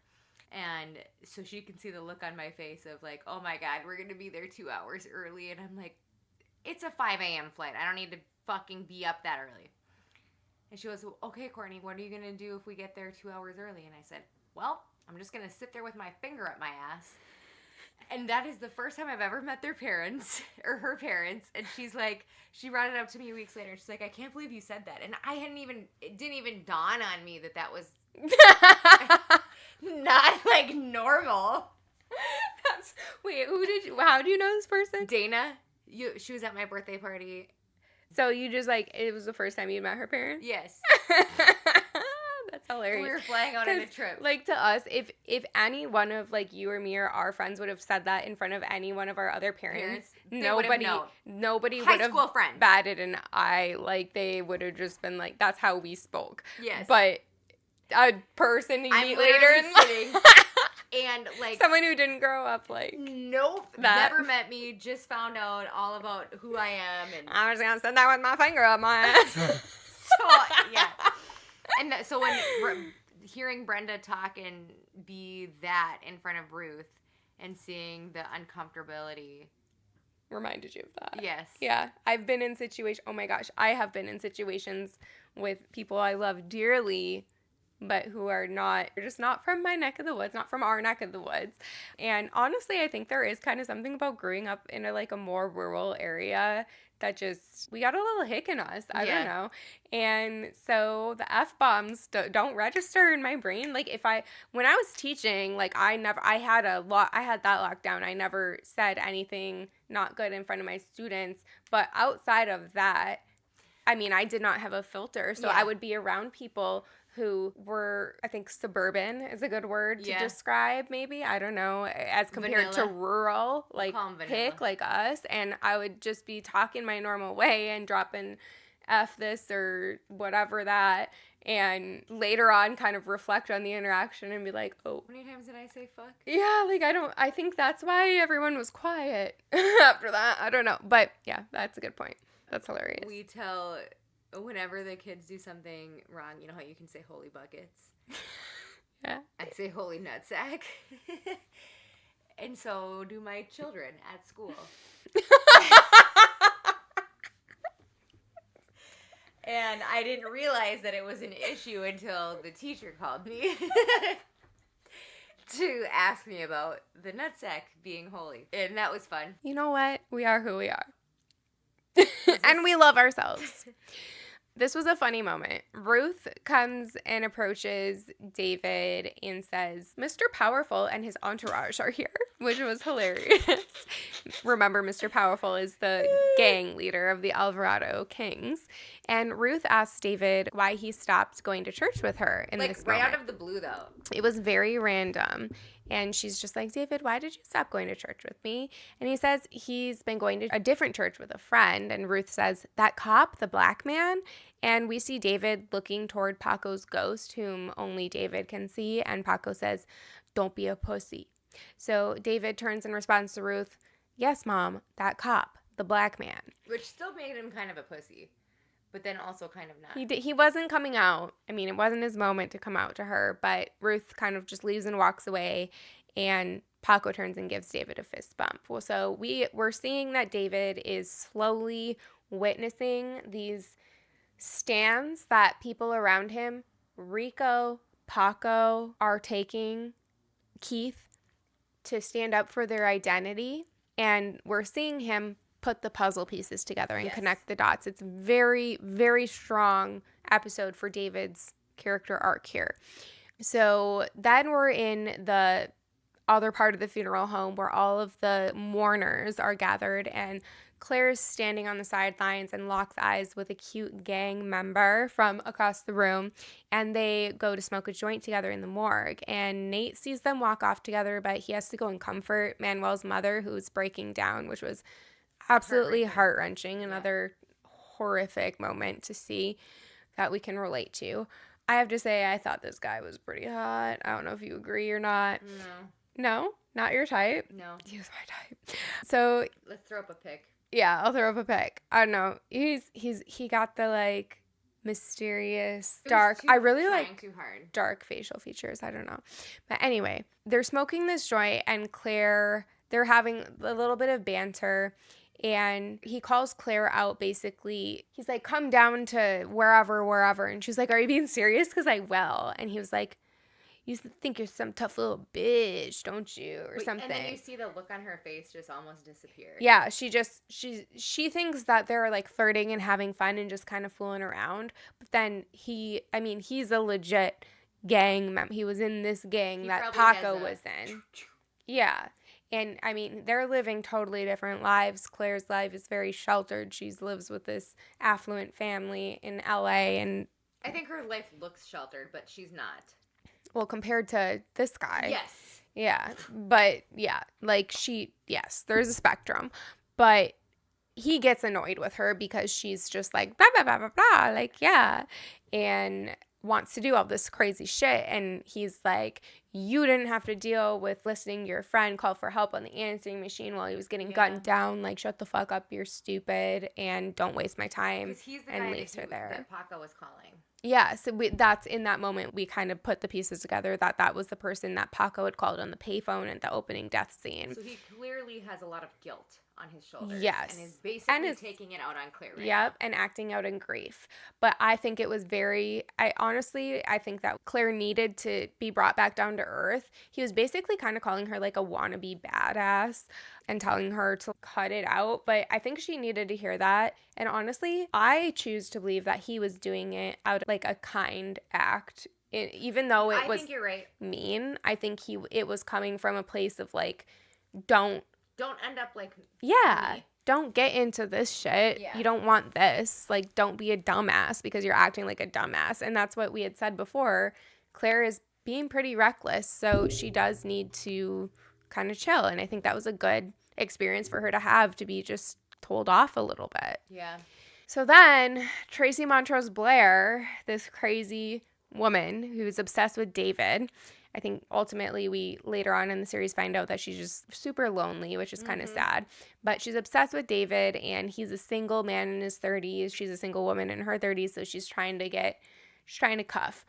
And so she can see the look on my face of like, oh my God, we're going to be there 2 hours early. And I'm like, it's a 5 a.m. flight. I don't need to fucking be up that early. And she goes, okay, Courtney, what are you going to do if we get there 2 hours early? And I said, well, I'm just going to sit there with my finger up my ass. And that is the first time I've ever met their parents, or her parents. And she's like, she brought it up to me weeks later. She's like, I can't believe you said that. And it didn't even dawn on me that was not like normal. How do you know this person? Dana. She was at my birthday party. So you just like, it was the first time you met her parents? Yes. That's hilarious. We were flying out on a trip. Like, to us, if any one of, like, you or me or our friends would have said that in front of any one of our other parents nobody would have batted an eye. Like, they would have just been like, that's how we spoke. Yes. But a person you meet later in life. And, like... someone who didn't grow up, like... Nope. Never met me. Just found out all about who I am. And I was going to send that with my finger up my ass. So, yeah. And so when hearing Brenda talk and be that in front of Ruth and seeing the uncomfortability... reminded you of that. Yes. Yeah. I've been in situations... oh, my gosh. I have been in situations with people I love dearly... but who are not, just not from my neck of the woods, not from our neck of the woods. And honestly, I think there is kind of something about growing up in a more rural area that just, we got a little hick in us. I don't know. And so the F-bombs don't register in my brain. Like, when I was teaching, like, I had that locked down. I never said anything not good in front of my students. But outside of that, I mean, I did not have a filter. So I would be around people who were, I think, suburban is a good word to describe, maybe. I don't know. As compared to rural, like, hick, like us. And I would just be talking my normal way and dropping F this or whatever that. And later on kind of reflect on the interaction and be like, oh. How many times did I say fuck? Yeah, like, I think that's why everyone was quiet after that. I don't know. But, yeah, that's a good point. That's hilarious. We tell... whenever the kids do something wrong, you know how you can say holy buckets? Yeah. I say holy nutsack. And so do my children at school. And I didn't realize that it was an issue until the teacher called me to ask me about the nutsack being holy. And that was fun. You know what? We are who we are. And we love ourselves. This was a funny moment. Ruth comes and approaches David and says, Mr. Powerful and his entourage are here, which was hilarious. Remember, Mr. Powerful is the gang leader of the Alvarado Kings. And Ruth asks David why he stopped going to church with her in this moment. Right out of the blue, though. It was very random. And she's just like, David, why did you stop going to church with me? And he says he's been going to a different church with a friend. And Ruth says, that cop, the black man? And we see David looking toward Paco's ghost, whom only David can see. And Paco says, don't be a pussy. So David turns and responds to Ruth, yes, Mom, that cop, the black man. Which still made him kind of a pussy. But then also kind of not. He wasn't coming out. I mean, it wasn't his moment to come out to her, but Ruth kind of just leaves and walks away, and Paco turns and gives David a fist bump. Well, so we're seeing that David is slowly witnessing these stands that people around him, Rico, Paco, are taking Keith to stand up for their identity, and we're seeing him put the puzzle pieces together and connect the dots. It's very, very strong episode for David's character arc here. So then we're in the other part of the funeral home where all of the mourners are gathered, and Claire's standing on the sidelines and locks eyes with a cute gang member from across the room, and they go to smoke a joint together in the morgue. And Nate sees them walk off together, but he has to go and comfort Manuel's mother, who's breaking down, which was absolutely heart-wrenching. Another horrific moment to see that we can relate to. I have to say, I thought this guy was pretty hot. I don't know if you agree or not. No? Not your type? No. He was my type. So let's throw up a pic. Yeah, I'll throw up a pic. I don't know. He got the, like, mysterious, dark. I really like too hard. Dark facial features. I don't know. But anyway, they're smoking this joint, and Claire, they're having a little bit of banter. And he calls Claire out, basically. He's like, come down to wherever. And she's like, are you being serious? Because I will. And he was like, you think you're some tough little bitch, don't you? Or something. And then you see the look on her face just almost disappear. Yeah, she thinks that they're, like, flirting and having fun and just kind of fooling around. But then he's a legit gang member. He was in this gang that Paco was in. Yeah. And, I mean, they're living totally different lives. Claire's life is very sheltered. She lives with this affluent family in L.A., and I think her life looks sheltered, but she's not. Well, compared to this guy. Yes. Yeah. But, yeah. Like, yes, there's a spectrum. But he gets annoyed with her because she's just like, blah, blah, blah, blah, blah. Like, yeah. And wants to do all this crazy shit. And he's like, you didn't have to deal with listening to your friend call for help on the answering machine while he was getting gunned down. Like, shut the fuck up, you're stupid, and don't waste my time. Because he's the and guy leaves her there. that Paco was calling. Yeah, so that's in that moment we kind of put the pieces together that was the person that Paco had called on the payphone at the opening death scene. So he clearly has a lot of guilt on his shoulders. Yes. And is basically taking it out on Claire right now. Yep, and acting out in grief. But I think it was I think that Claire needed to be brought back down to earth. He was basically kind of calling her like a wannabe badass and telling her to cut it out. But I think she needed to hear that. And honestly, I choose to believe that he was doing it out of like a kind act. Even though it was think you're right. mean, I think it was coming from a place of like, don't end up like me. Don't get into this shit. Yeah. You don't want this. Like, don't be a dumbass because you're acting like a dumbass. And that's what we had said before. Claire is being pretty reckless, so she does need to kind of chill. And I think that was a good experience for her to have, to be just told off a little bit. Yeah. So then Tracy Montrose Blair, this crazy woman who's obsessed with David. I think ultimately we later on in the series find out that she's just super lonely, which is kind of sad. But she's obsessed with David, and he's a single man in his 30s. She's a single woman in her 30s, so she's trying to cuff.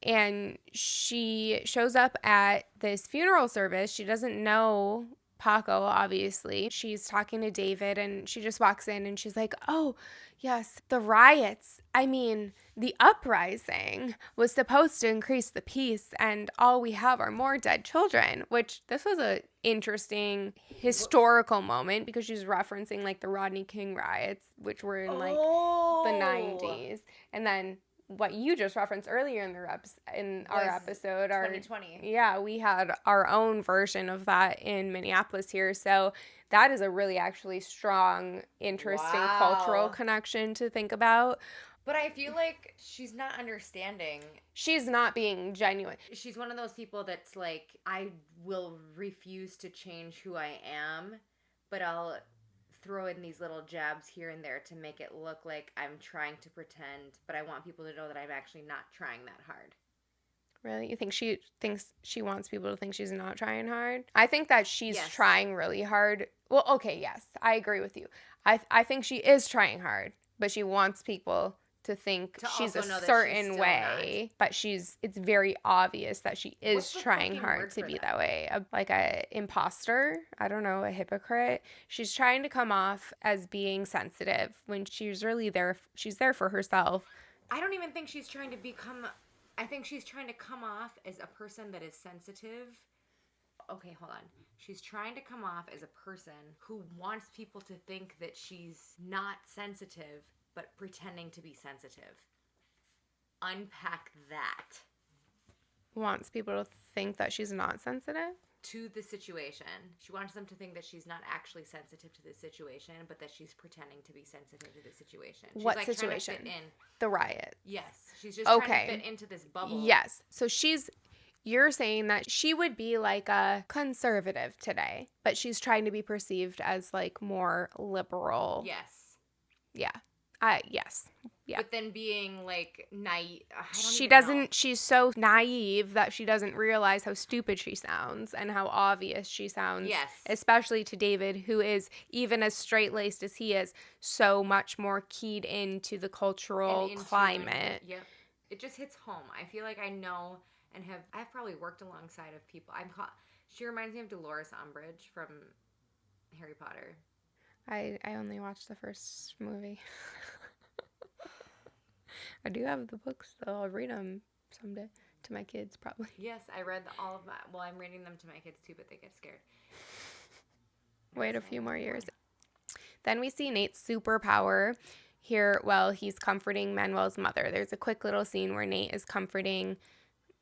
And she shows up at this funeral service. She doesn't know Paco, obviously. She's talking to David, and she just walks in and she's like, oh, yes, the riots. I mean, the uprising was supposed to increase the peace, and all we have are more dead children, which this was a interesting historical moment because she's referencing like the Rodney King riots, which were in like the 90s. And then what you just referenced earlier in our episode, 2020. Yeah, we had our own version of that in Minneapolis here. So that is a really actually strong, interesting cultural connection to think about. But I feel like she's not understanding. She's not being genuine. She's one of those people that's like, I will refuse to change who I am, but I'll throw in these little jabs here and there to make it look like I'm trying to pretend, but I want people to know that I'm actually not trying that hard. Really? You think she thinks she wants people to think she's not trying hard? I think that she's trying really hard. Well, okay, yes, I agree with you. I think she is trying hard, but she wants people to think she's a certain way. But it's very obvious that she is trying hard to be that way. Like a imposter, I don't know, a hypocrite. She's trying to come off as being sensitive when she's really there. She's there for herself. I don't even think she's trying to become... I think she's trying to come off as a person that is sensitive. Okay, hold on. She's trying to come off as a person who wants people to think that she's not sensitive, but pretending to be sensitive. Unpack that. Wants people to think that she's not sensitive? To the situation. She wants them to think that she's not actually sensitive to the situation, but that she's pretending to be sensitive to the situation. She's what situation? Trying to fit in. The riot. Yes. She's just trying to fit into this bubble. Yes. So you're saying that she would be like a conservative today, but she's trying to be perceived as like more liberal. Yes. Yeah. Yes. Yeah. But then being like naive. She's so naive that she doesn't realize how stupid she sounds and how obvious she sounds. Yes. Especially to David, who is, even as straight-laced as he is, so much more keyed into the cultural climate. Yep. It just hits home. I feel like I know and I've probably worked alongside of people. She reminds me of Dolores Umbridge from Harry Potter. I only watched the first movie. I do have the books, though. I'll read them someday to my kids, probably. Yes, I read all of that. Well, I'm reading them to my kids, too, but they get scared. Wait a few more years. Then we see Nate's superpower here while he's comforting Manuel's mother. There's a quick little scene where Nate is comforting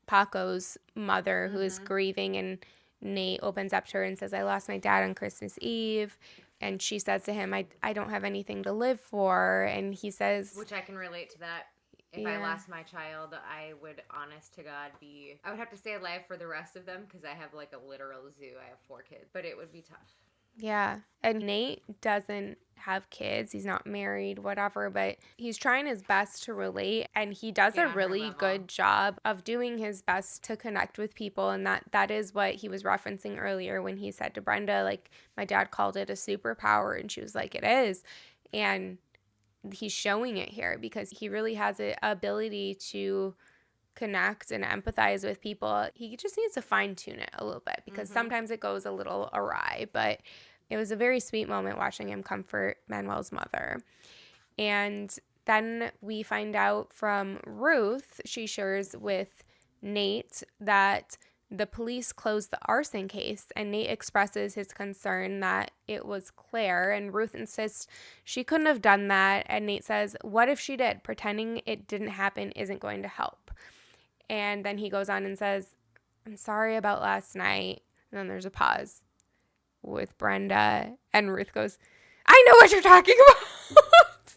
Paco's mother, who is grieving, and Nate opens up to her and says, I lost my dad on Christmas Eve. And she says to him, I don't have anything to live for. And he says... Which I can relate to that. If I lost my child, I would, honest to God, I would have to stay alive for the rest of them because I have like a literal zoo. I have 4 kids, but it would be tough. Yeah. And Nate doesn't have kids. He's not married, whatever, but he's trying his best to relate, and he does a really good job of doing his best to connect with people. And that is what he was referencing earlier when he said to Brenda, like, my dad called it a superpower, and she was like, it is. And he's showing it here because he really has an ability to connect and empathize with people. He just needs to fine tune it a little bit because sometimes it goes a little awry, but it was a very sweet moment watching him comfort Manuel's mother. And then we find out from Ruth, she shares with Nate that the police closed the arson case, and Nate expresses his concern that it was Claire, and Ruth insists she couldn't have done that, and Nate says, what if she did? Pretending it didn't happen isn't going to help. And then he goes on and says, I'm sorry about last night. And then there's a pause with Brenda, and Ruth goes, I know what you're talking about.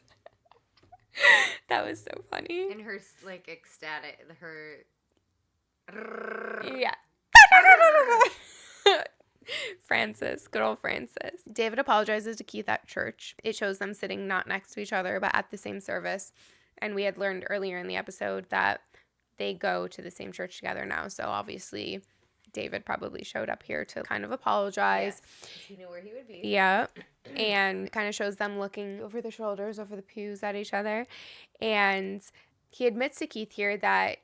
That was so funny. And her, like, ecstatic, her... Yeah. Francis, good old Francis. David apologizes to Keith at church. It shows them sitting not next to each other, but at the same service. And we had learned earlier in the episode that they go to the same church together now. So obviously David probably showed up here to kind of apologize. Yes, he knew where he would be. Yeah. And kind of shows them looking over the shoulders, over the pews at each other. And he admits to Keith here that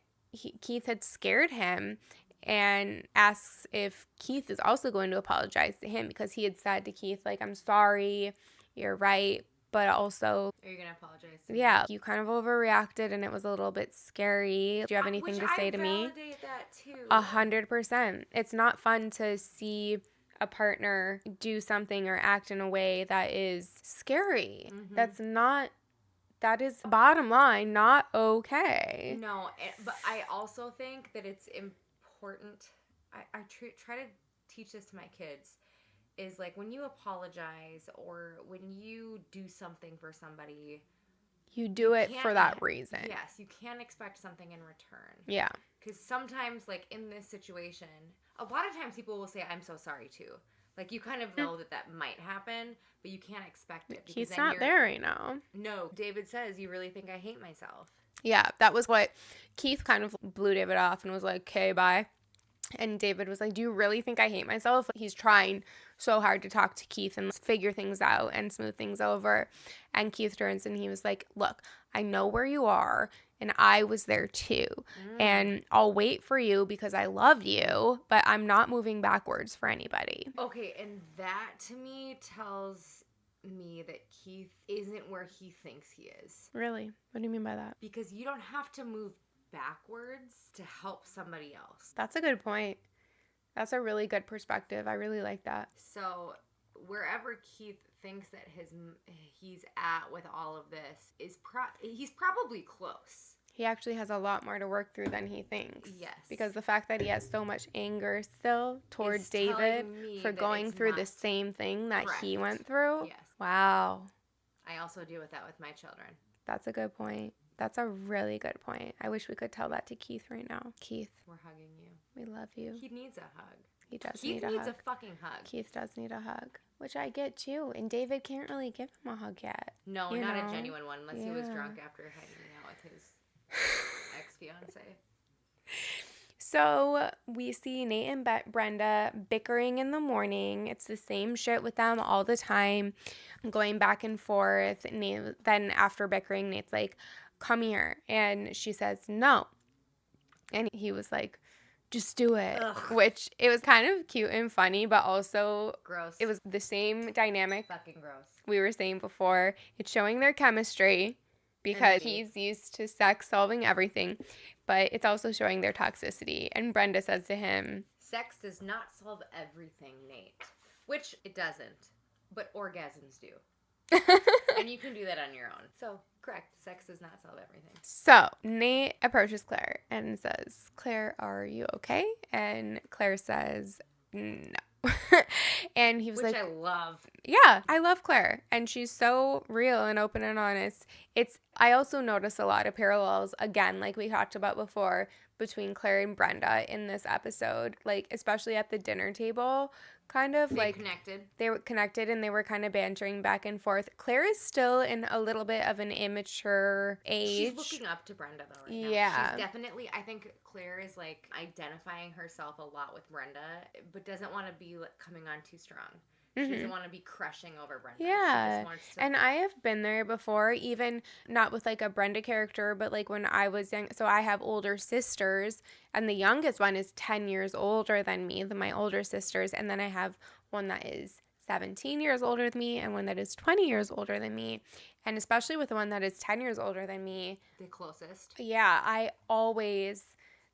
Keith had scared him and asks if Keith is also going to apologize to him because he had said to Keith, like, I'm sorry, you're right, but also... Are you going to apologize to me? Yeah, you kind of overreacted and it was a little bit scary. Do you have anything to say to me? I validate that too. 100%. It's not fun to see a partner do something or act in a way that is scary. That is bottom line, not okay. No, but I also think that it's important. I try to teach this to my kids. Is like when you apologize or when you do something for somebody, you do it for that reason. Yes, you can't expect something in return. Yeah. Because sometimes, like in this situation, a lot of times people will say, I'm so sorry too. Like you kind of know that might happen, but you can't expect it. He's not there right now. No, David says, you really think I hate myself? Yeah, that was what Keith kind of blew David off and was like, okay, bye. And David was like, do you really think I hate myself? He's trying so hard to talk to Keith and figure things out and smooth things over. And Keith turns and he was like, look, I know where you are and I was there too. And I'll wait for you because I love you, but I'm not moving backwards for anybody. Okay, and that to me tells me that Keith isn't where he thinks he is. Really? What do you mean by that? Because you don't have to move backwards to help somebody else. That's a good point. That's a really good perspective. I really like that. So wherever Keith thinks that he's at with all of this he's probably close. He actually has a lot more to work through than he thinks. Yes. Because the fact that he has so much anger still toward David for going through the same thing that he went through. Yes. Wow. I also deal with that with my children. That's a good point. That's a really good point. I wish we could tell that to Keith right now. Keith. We're hugging you. We love you. He needs a hug. He does need a hug. Keith needs a fucking hug. Keith does need a hug, which I get too. And David can't really give him a hug yet. No, not a genuine one unless he was drunk after hanging out with his ex-fiance. So we see Nate and Brenda bickering in the morning. It's the same shit with them all the time, going back and forth. Then after bickering, Nate's like, come here. And she says, no. And he was like, just do it. Ugh. Which it was kind of cute and funny, but also gross. It was the same dynamic fucking gross we were saying before. It's showing their chemistry because he's used to sex solving everything, but it's also showing their toxicity. And Brenda says to him, sex does not solve everything, Nate. Which it doesn't, but orgasms do. And you can do that on your own. So, correct. Sex does not solve everything. So, Nate approaches Claire and says, Claire, are you okay? And Claire says, no. And he was Which like, I love. yeah, I love Claire. And she's so real and open and honest. I also notice a lot of parallels, again, like we talked about before, between Claire and Brenda in this episode, like especially at the dinner table, kind of they were connected and they were kind of bantering back and forth. Claire is still in a little bit of an immature age. She's looking up to Brenda though right now. Yeah. She's definitely, I think Claire is like identifying herself a lot with Brenda, but doesn't want to be like coming on too strong. She doesn't want to be crushing over Brenda. Yeah. She just wants to... And I have been there before, even not with like a Brenda character, but like when I was young. So I have older sisters, and the youngest one is 10 years older than me, my older sisters. And then I have one that is 17 years older than me and one that is 20 years older than me. And especially with the one that is 10 years older than me. The closest. Yeah,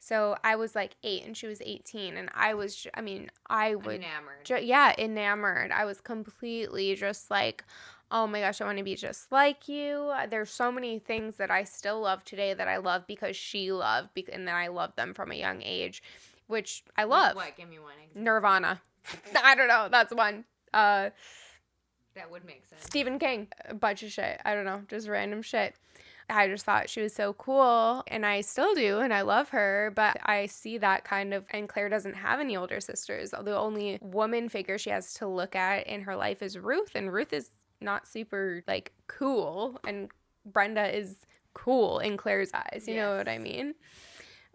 So I was like 8 and she was 18, and I would enamored. Enamored. I was completely just like, oh my gosh, I want to be just like you. There's so many things that I still love today that I love because she loved, and then I love them from a young age, which I love. Like what? Give me one example. Nirvana. I don't know. That's one. That would make sense. Stephen King. A bunch of shit. I don't know. Just random shit. I just thought she was so cool, and I still do, and I love her, but I see that kind of, and Claire doesn't have any older sisters. The only woman figure she has to look at in her life is Ruth, and Ruth is not super, like, cool, and Brenda is cool in Claire's eyes, you know what I mean?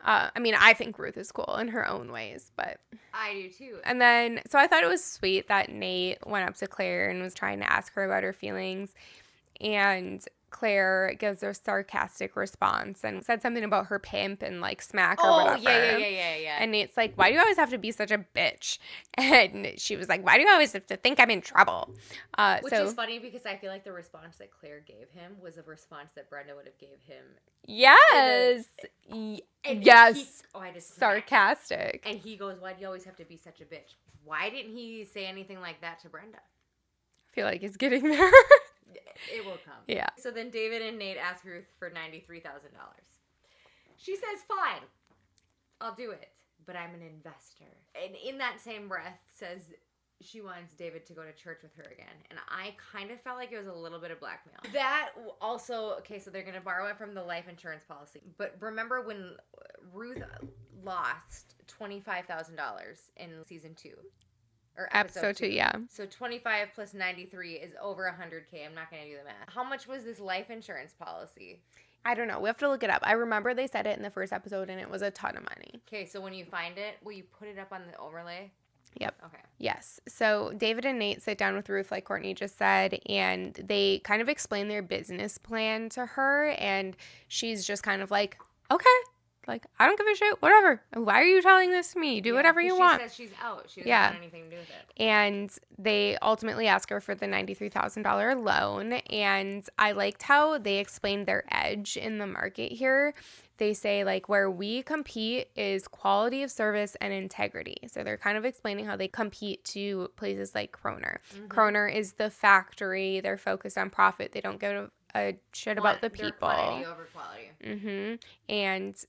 I think Ruth is cool in her own ways, but... I do too. And then, so I thought it was sweet that Nate went up to Claire and was trying to ask her about her feelings, and Claire gives a sarcastic response and said something about her pimp and like smack or whatever. Yeah. And Nate's like, why do you always have to be such a bitch? And she was like, why do you always have to think I'm in trouble? Which is funny because I feel like the response that Claire gave him was a response that Brenda would have gave him. Yes. Yes. I just sarcastic. And he goes, why do you always have to be such a bitch? Why didn't he say anything like that to Brenda? I feel like he's getting there. It will come. Yeah. So then David and Nate ask Ruth for $93,000. She says, fine, I'll do it, but I'm an investor. And in that same breath says she wants David to go to church with her again. And I kind of felt like it was a little bit of blackmail. That also, okay, so they're going to borrow it from the life insurance policy. But remember when Ruth lost $25,000 in season 2? Or episode 2, yeah. So 25 plus 93 is over 100K. I'm not going to do the math. How much was this life insurance policy? I don't know. We have to look it up. I remember they said it in the first episode, and it was a ton of money. Okay, so when you find it, will you put it up on the overlay? Yep. Okay. Yes. So David and Nate sit down with Ruth, like Courtney just said, and they kind of explain their business plan to her, and she's just kind of like, okay. Like, I don't give a shit, whatever. Why are you telling this to me? Do whatever you want. She says she's out. She doesn't want anything to do with it. And they ultimately ask her for the $93,000 loan. And I liked how they explained their edge in the market here. They say, like, where we compete is quality of service and integrity. So they're kind of explaining how they compete to places like Kroner. Mm-hmm. Kroner is the factory. They're focused on profit. They don't give a shit about the people. Quantity over quality. Mm-hmm. And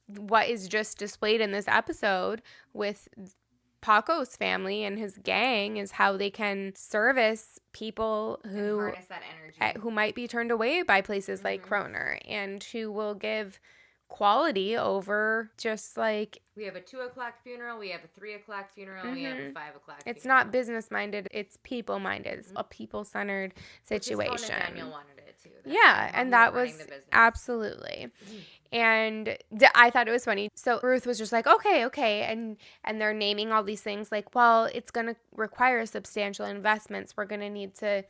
what is just displayed in this episode with Paco's family and his gang is how they can service people who harness that energy, who might be turned away by places like Kroner, and who will give quality over just like, we have a 2:00 funeral, we have a 3:00 funeral, we have a 5:00 it's funeral. not business minded, it's people minded. It's a people centered situation. Which is how Nathaniel wanted it too. And that was absolutely. And I thought it was funny. So Ruth was just like, okay. And they're naming all these things like, well, it's going to require substantial investments. We're going to need to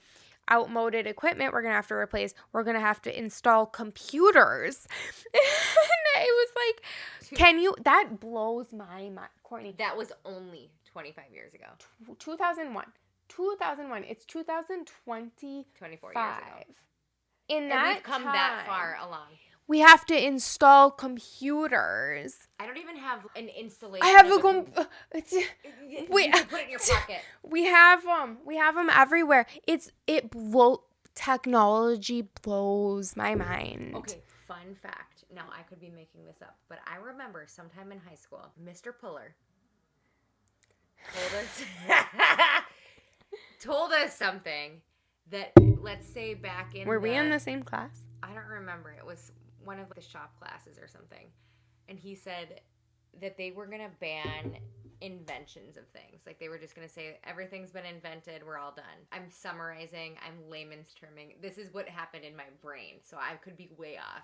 outmoded equipment we're going to have to replace. We're going to have to install computers. And it was like, that blows my mind, Courtney. That was only 25 years ago. 2001. It's 2020. 24 years ago. And we've come that far along. We have to install computers. I don't even have an installation. I have you can put it in your pocket. We have them everywhere. Technology blows my mind. Okay, fun fact. Now I could be making this up, but I remember sometime in high school, Mr. Puller told us something that, let's say back in Were we in the same class? I don't remember. It was one of the shop classes or something. And he said that they were going to ban inventions of things. Like, they were just going to say, everything's been invented, we're all done. I'm summarizing, I'm layman's terming. This is what happened in my brain, so I could be way off.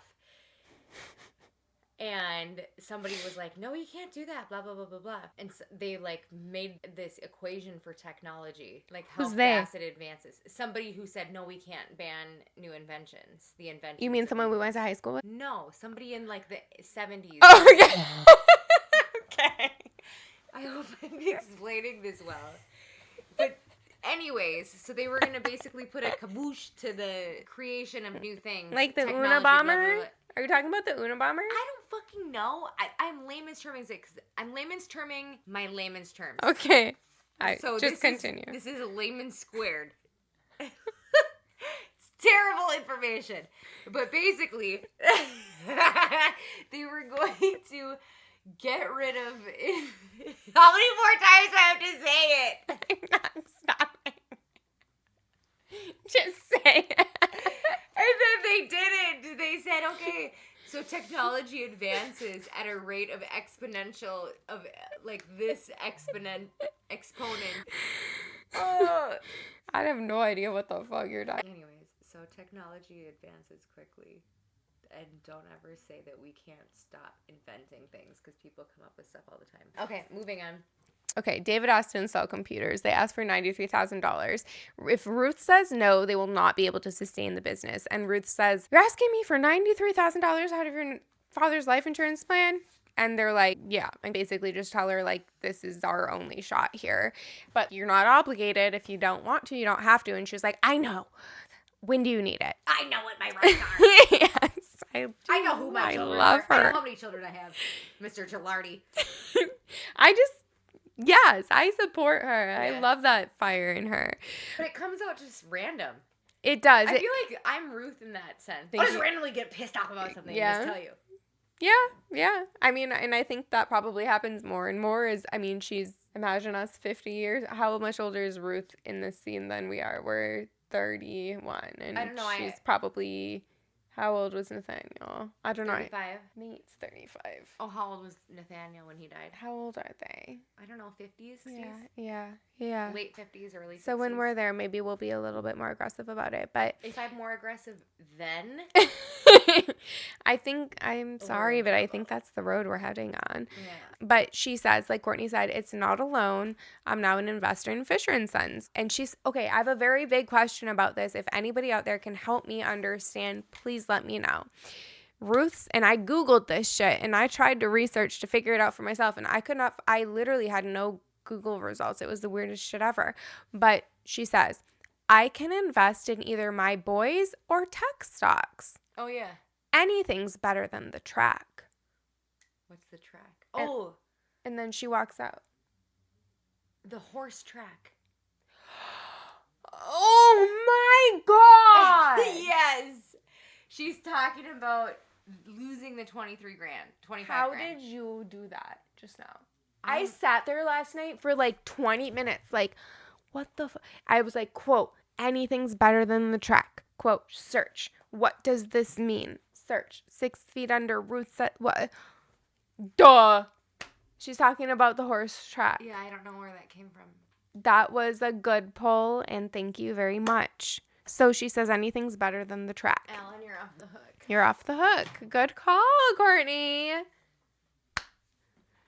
And somebody was like, no, you can't do that, blah, blah, blah, blah, blah. And so they, like, made this equation for technology, like how fast it advances. Somebody who said, no, we can't ban new inventions. The inventions. You mean someone we went to high school with? No, somebody in, like, the 70s. Oh, yeah. Okay. I hope I'm explaining this well. But anyways, so they were going to basically put a caboose to the creation of new things. Like the Unabomber? Blah, blah, blah. Are you talking about the Unabomber? I don't fucking know. I'm layman's terming it. I'm layman's terming my layman's terms. Okay. So just continue. This is a layman squared. It's terrible information. But basically, they were going to get rid of... How many more times do I have to say it? I'm not stopping. Just say it. And then they didn't. They said, okay, so technology advances at a rate of exponential, of like this exponent. I have no idea what the fuck you're talking. Anyways, so technology advances quickly. And don't ever say that we can't stop inventing things, because people come up with stuff all the time. Okay, moving on. Okay, David Austin sell computers. They asked for $93,000. If Ruth says no, they will not be able to sustain the business. And Ruth says, you're asking me for $93,000 out of your father's life insurance plan? And they're like, yeah. And basically just tell her, like, this is our only shot here. But you're not obligated. If you don't want to, you don't have to. And she's like, I know. When do you need it? I know what my rights are. Yes. I know who my children love are. Her. I know how many children I have. Mr. Gilardi. Yes, I support her. Yeah. I love that fire in her. But it comes out just random. It does. I feel like I'm Ruth in that sense. I'll just randomly get pissed off about something and just tell you. Yeah. I mean, and I think that probably happens more and more she's, imagine us 50 years. How much older is Ruth in this scene than we are? We're 31. And I don't know. She's probably... How old was Nathaniel? I don't 35. know. 35. Nate's 35. Oh, how old was Nathaniel when he died? How old are they? I don't know, 50s, 60s? Yeah. Late 50s, early 60s. So when we're there, maybe we'll be a little bit more aggressive about it. But if I'm more aggressive then? I think, I'm sorry, but I think that's the road we're heading on. Yeah. But she says, like Courtney said, it's not a loan. I'm now an investor in Fisher & Sons. And she's, okay, I have a very big question about this. If anybody out there can help me understand, please let me know. Ruth's, and I Googled this shit, and I tried to research to figure it out for myself, and I literally had no Google results. It was the weirdest shit ever. But she says, I can invest in either my boys or tech stocks. Oh, yeah. Anything's better than the track. What's the track? Oh. And then she walks out. The horse track. Oh, my God. Yes. She's talking about losing the 25 grand. How did you do that just now? I sat there last night for like 20 minutes. Like, what the I was like, quote, anything's better than the track. Quote, search. What does this mean? Search. 6 feet under Ruth said, what? Duh. She's talking about the horse track. Yeah, I don't know where that came from. That was a good pull, and thank you very much. So she says anything's better than the track. Alan, you're off the hook. You're off the hook. Good call, Courtney.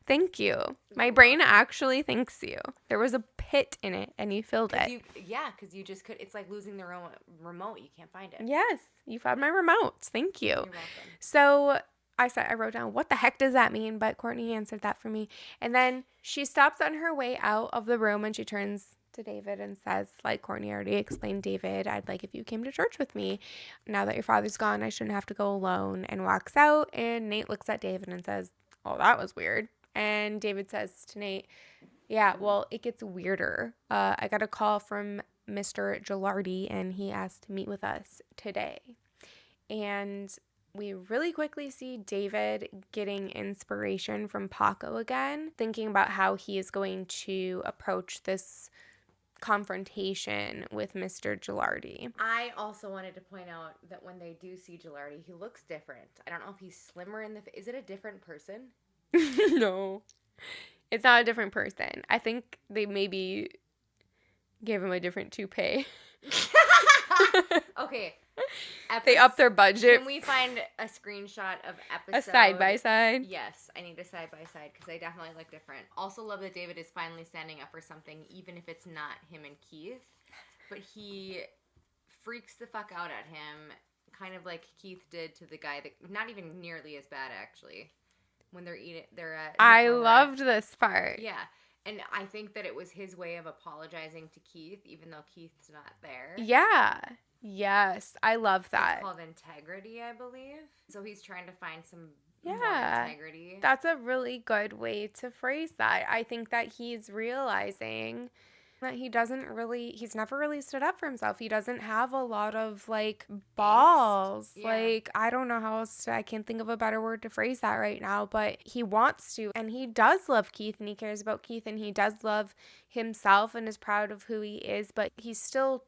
Thank you. My brain actually thanks you. There was a pit in it, and you filled it. Because you just could. It's like losing the remote. You can't find it. Yes, you found my remote. Thank you. You're welcome. So I wrote down, what the heck does that mean? But Courtney answered that for me. And then she stops on her way out of the room, and she turns to David and says, like Courtney already explained, David, I'd like if you came to church with me. Now that your father's gone, I shouldn't have to go alone. And walks out, and Nate looks at David and says, oh, that was weird. And David says to Nate, yeah, well, it gets weirder. I got a call from Mr. Gilardi, and he asked to meet with us today. And We really quickly see David getting inspiration from Paco again, thinking about how he is going to approach this confrontation with Mr. Gilardi. I also wanted to point out that when they do see Gilardi, he looks different. I don't know if he's slimmer in the face. Is it a different person? No. It's not a different person. I think they maybe gave him a different toupee. Okay. They upped their budget. Can we find a screenshot of episode? A side-by-side? Yes, I need a side-by-side because they definitely look different. Also love that David is finally standing up for something, even if it's not him and Keith. But he freaks the fuck out at him, kind of like Keith did to the guy that, not even nearly as bad, actually. When they're at... I loved this part. Yeah. And I think that it was his way of apologizing to Keith, even though Keith's not there. Yeah. Yes. I love that. It's called integrity, I believe. So he's trying to find some more integrity. That's a really good way to phrase that. I think that he's realizing that he's never really stood up for himself. He doesn't have a lot of, like, balls. Yeah. Like, I don't know how else I can't think of a better word to phrase that right now, but he wants to. And he does love Keith, and he cares about Keith, and he does love himself and is proud of who he is, but he's still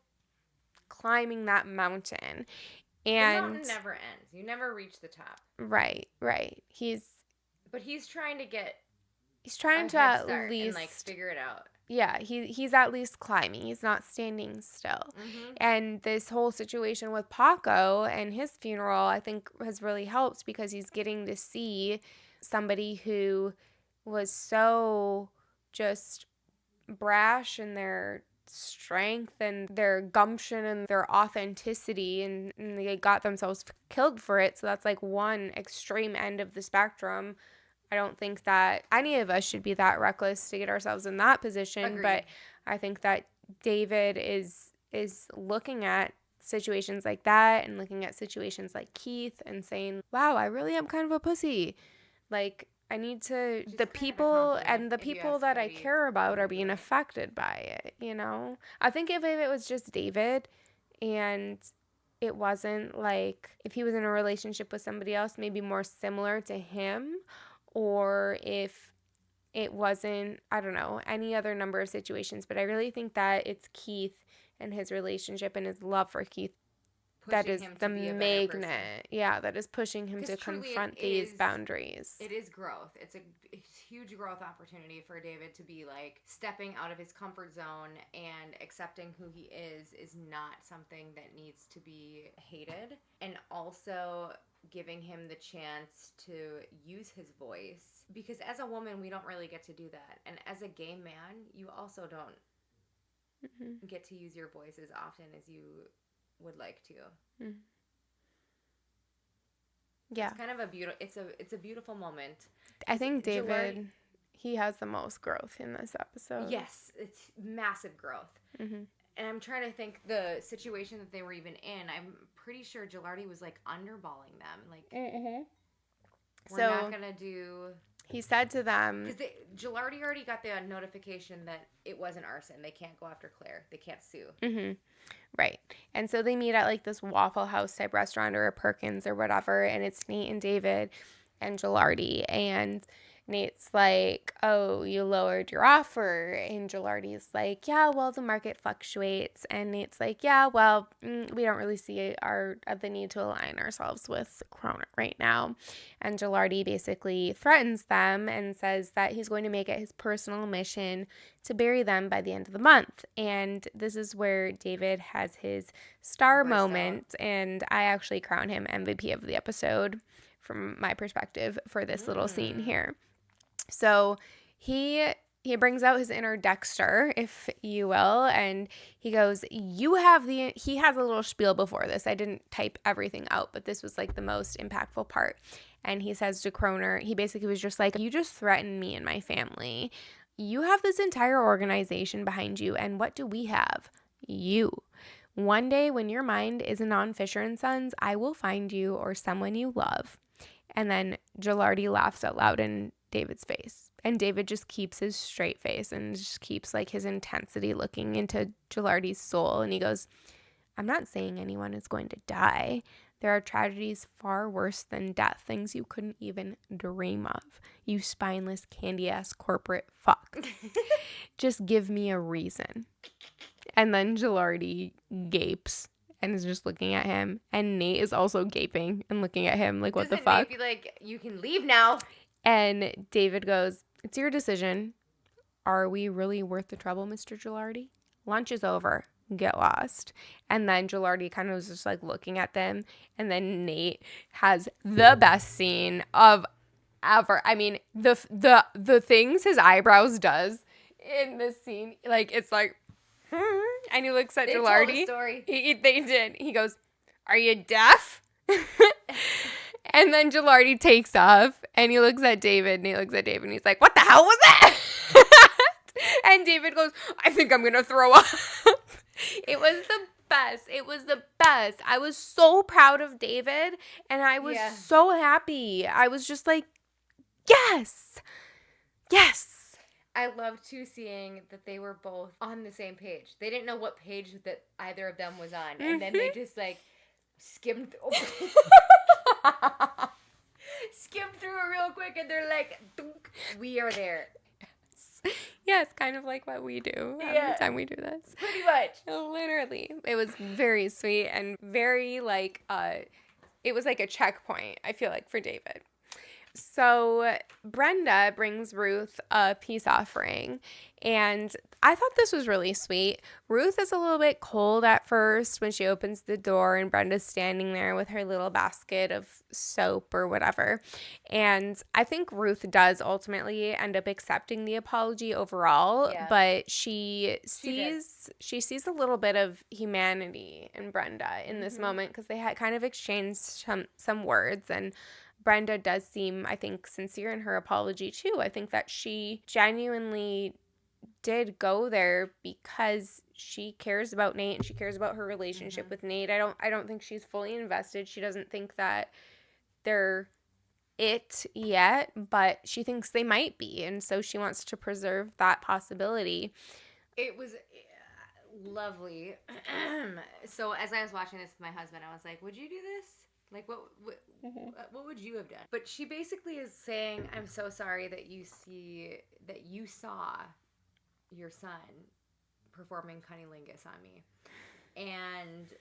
climbing that mountain. And the mountain never ends. You never reach the top. Right. But he's trying to at least and, like, figure it out. Yeah, he's at least climbing. He's not standing still. Mm-hmm. And this whole situation with Paco and his funeral, I think, has really helped because he's getting to see somebody who was so just brash in their strength and their gumption and their authenticity, and they got themselves killed for it. So that's like one extreme end of the spectrum. I don't think that any of us should be that reckless to get ourselves in that position. Agreed. But I think that David is looking at situations like that and looking at situations like Keith and saying, wow, I really am kind of a pussy. Like, I need to, the people that I care about are being affected by it, you know? I think if it was just David and it wasn't like, if he was in a relationship with somebody else, maybe more similar to him, or if it wasn't, I don't know, any other number of situations. But I really think that it's Keith and his relationship and his love for Keith that is the magnet. Yeah, that is pushing him to confront these boundaries. It is growth. It's a huge growth opportunity for David to be like stepping out of his comfort zone and accepting who he is not something that needs to be hated. And also giving him the chance to use his voice. Because as a woman, we don't really get to do that. And as a gay man, you also don't get to use your voice as often as you would like to. Mm. Yeah. It's kind of it's a beautiful moment. I think David, he has the most growth in this episode. Yes, it's massive growth. Mm-hmm. And I'm trying to think the situation that they were even in. I'm pretty sure Gilardi was like underballing them. Like, we're not going to do... He said to them... Because Gilardi already got the notification that it wasn't arson. They can't go after Claire. They can't sue. Mm-hmm. Right. And so they meet at like this Waffle House type restaurant or a Perkins or whatever. And it's Nate and David and Gilardi. And Nate's like, oh, you lowered your offer. And Gilardi's like, yeah, well, the market fluctuates. And Nate's like, yeah, well, we don't really see the need to align ourselves with Kroner right now. And Gilardi basically threatens them and says that he's going to make it his personal mission to bury them by the end of the month. And this is where David has his star moment. And I actually crown him MVP of the episode from my perspective for this little scene here. So he brings out his inner Dexter, if you will, and he goes, he has a little spiel before this. I didn't type everything out, but this was like the most impactful part. And he says to Kroner, he basically was just like, you just threatened me and my family. You have this entire organization behind you, and what do we have? You. One day when your mind isn't on Fisher & Sons, I will find you or someone you love. And then Gilardi laughs out loud in David's face. And David just keeps his straight face and just keeps like his intensity looking into Gilardi's soul. And he goes, I'm not saying anyone is going to die. There are tragedies far worse than death, things you couldn't even dream of. You spineless, candy-ass corporate fuck. Just give me a reason. And then Gilardi gapes and is just looking at him. And Nate is also gaping and looking at him like, what the fuck? Doesn't Nate be like, you can leave now? And David goes, it's your decision. Are we really worth the trouble, Mr. Gilardi? Lunch is over. Get lost. And then Gilardi kind of was just like looking at them. And then Nate has the best scene of ever. I mean, the things his eyebrows does in this scene, like, it's like, and he looks at Gilardi. Told a story. They did. He goes, are you deaf? And then Gilardi takes off and he looks at David and and he's like, what the hell was that? And David goes, I think I'm going to throw up. It was the best. It was the best. I was so proud of David and I was so happy. I was just like, yes. Yes. I loved too seeing that they were both on the same page. They didn't know what page that either of them was on. And then they just like skimmed skimmed through it real quick and they're like, we are there. Yes, kind of like what we do every time we do this. Pretty much. Literally. It was very sweet and very like, it was like a checkpoint, I feel like, for David. So Brenda brings Ruth a peace offering, and I thought this was really sweet. Ruth is a little bit cold at first when she opens the door, and Brenda's standing there with her little basket of soap or whatever. And I think Ruth does ultimately end up accepting the apology overall, but she sees a little bit of humanity in Brenda in this moment because they had kind of exchanged some words, and Brenda does seem, I think, sincere in her apology, too. I think that she genuinely did go there because she cares about Nate and she cares about her relationship with Nate. I don't think she's fully invested. She doesn't think that they're it yet, but she thinks they might be. And so she wants to preserve that possibility. It was lovely. So as I was watching this with my husband, I was like, would you do this? Like, what would you have done? But she basically is saying, I'm so sorry that you saw your son performing cunnilingus on me. And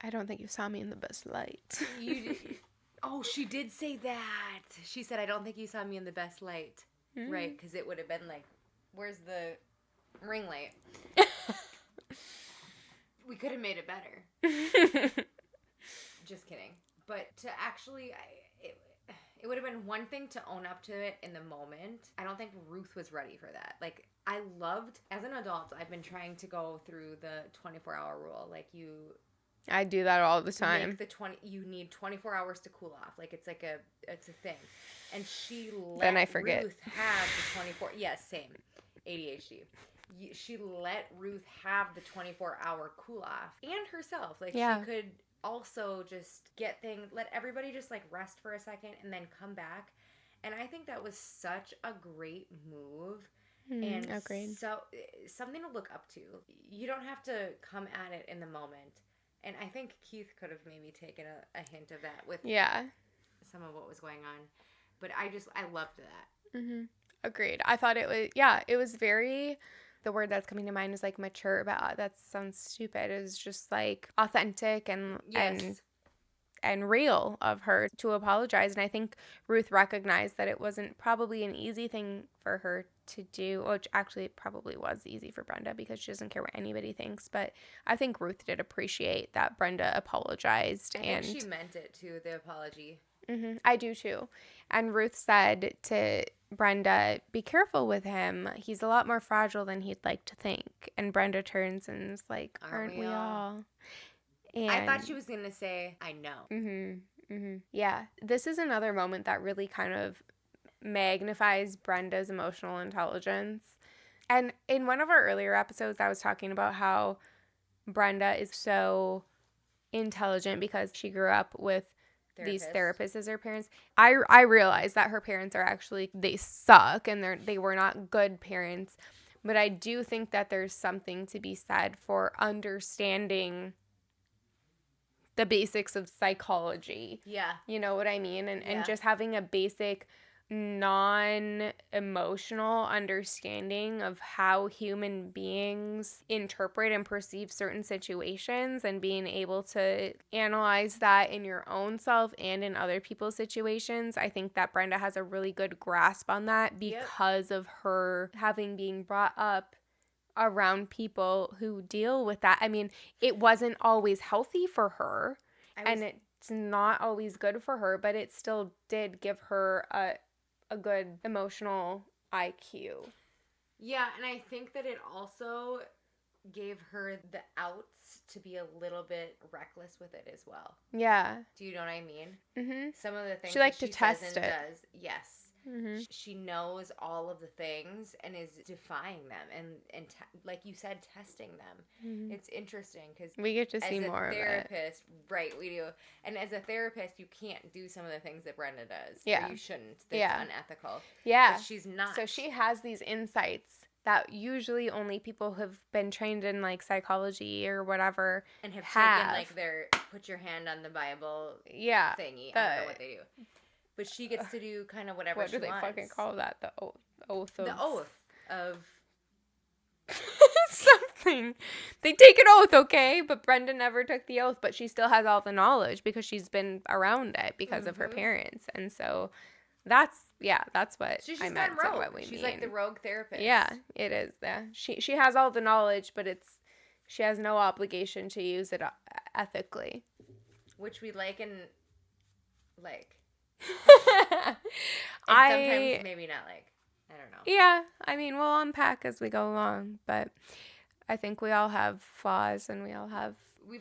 I don't think you saw me in the best light. Oh, she did say that. She said, I don't think you saw me in the best light. Mm-hmm. Right, because it would have been like, where's the ring light? We could have made it better. Just kidding. But to actually, it would have been one thing to own up to it in the moment. I don't think Ruth was ready for that. Like, I loved, as an adult, I've been trying to go through the 24-hour rule. Like, I do that all the time. You need 24 hours to cool off. Like, it's a thing. And she let then I forget. Ruth have the 24. Yes, same. ADHD. She let Ruth have the 24-hour cool off and herself. Like, she could also just let everybody just like rest for a second and then come back. And I think that was such a great move. And agreed. So something to look up to. You don't have to come at it in the moment. And I think Keith could have maybe taken a hint of that with some of what was going on. But I loved that. Mm-hmm. Agreed. I thought it was very, the word that's coming to mind is like mature, but that sounds stupid. It was just like authentic and real of her to apologize. And I think Ruth recognized that it wasn't probably an easy thing for her to do, which actually it probably was easy for Brenda because she doesn't care what anybody thinks. But I think Ruth did appreciate that Brenda apologized. I think she meant it too, the apology. Mm-hmm. I do too. And Ruth said to Brenda, be careful with him. He's a lot more fragile than he'd like to think. And Brenda turns and is like, aren't we all? And I thought she was going to say, I know. Mm-hmm. Mm-hmm. Yeah. This is another moment that really kind of magnifies Brenda's emotional intelligence. And in one of our earlier episodes, I was talking about how Brenda is so intelligent because she grew up with these therapists as her parents. I realized that her parents are actually, they suck and they were not good parents. But I do think that there's something to be said for understanding the basics of psychology. Yeah. You know what I mean? And Yeah. just having a basic non-emotional understanding of how human beings interpret and perceive certain situations, and being able to analyze that in your own self and in other people's situations. I think that Brenda has a really good grasp on that because of her having been brought up around people who deal with that. I mean, it wasn't always healthy for her, and it's not always good for her, but it still did give her a good emotional IQ. Yeah, and I think that it also gave her the outs to be a little bit reckless with it as well. Yeah. Do you know what I mean? Mm-hmm. Some of the things she liked that to test says and it. does, yes. Mm-hmm. She knows all of the things and is defying them and like you said, testing them. Mm-hmm. It's interesting because we get to see more of it. As a therapist, right, we do. And as a therapist, you can't do some of the things that Brenda does. Yeah. Or you shouldn't. That's unethical. Yeah. But she's not. So she has these insights that usually only people who've been trained in like psychology or whatever and have taken like their put your hand on the Bible thingy. I don't know what they do. But she gets to do kind of whatever she wants. What do they fucking call that? The oath of... The oath of... something. They take an oath, okay? But Brenda never took the oath, but she still has all the knowledge because she's been around it because of her parents. And so that's what I meant and what we mean. She's like the rogue therapist. Yeah, it is. Yeah. She has all the knowledge, but she has no obligation to use it ethically. Which we like and like. And sometimes maybe not like. I don't know. Yeah, I mean, we'll unpack as we go along, but I think we all have flaws and we've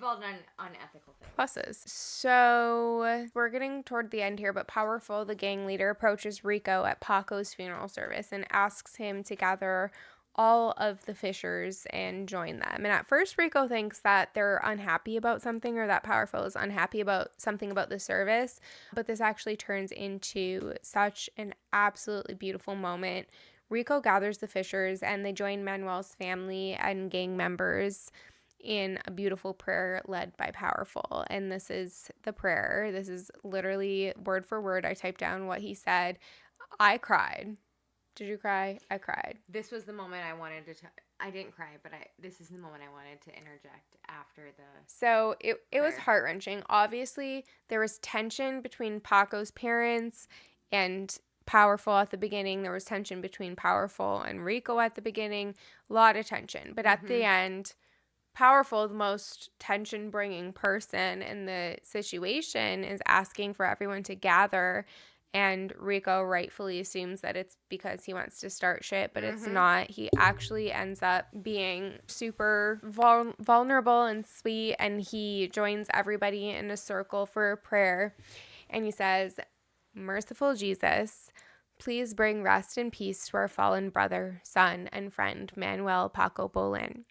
all done unethical things. Pluses. So we're getting toward the end here, but Powerful, the gang leader, approaches Rico at Paco's funeral service and asks him to gather all of the Fishers and join them. And at first, Rico thinks that they're unhappy about something, or that Powerful is unhappy about something about the service. But this actually turns into such an absolutely beautiful moment. Rico gathers the Fishers and they join Manuel's family and gang members in a beautiful prayer led by Powerful. And this is the prayer. This is literally word for word. I typed down what he said. I cried. Did you cry? I cried. This was the moment I wanted to... I didn't cry, but this is the moment I wanted to interject after the... So it was heart-wrenching. Obviously, there was tension between Paco's parents and Powerful at the beginning. There was tension between Powerful and Rico at the beginning. A lot of tension. But at the end, Powerful, the most tension-bringing person in the situation, is asking for everyone to gather. And Rico rightfully assumes that it's because he wants to start shit, but it's not. He actually ends up being super vulnerable and sweet, and he joins everybody in a circle for a prayer. And he says, "Merciful Jesus, please bring rest and peace to our fallen brother, son, and friend, Manuel Paco Bolin.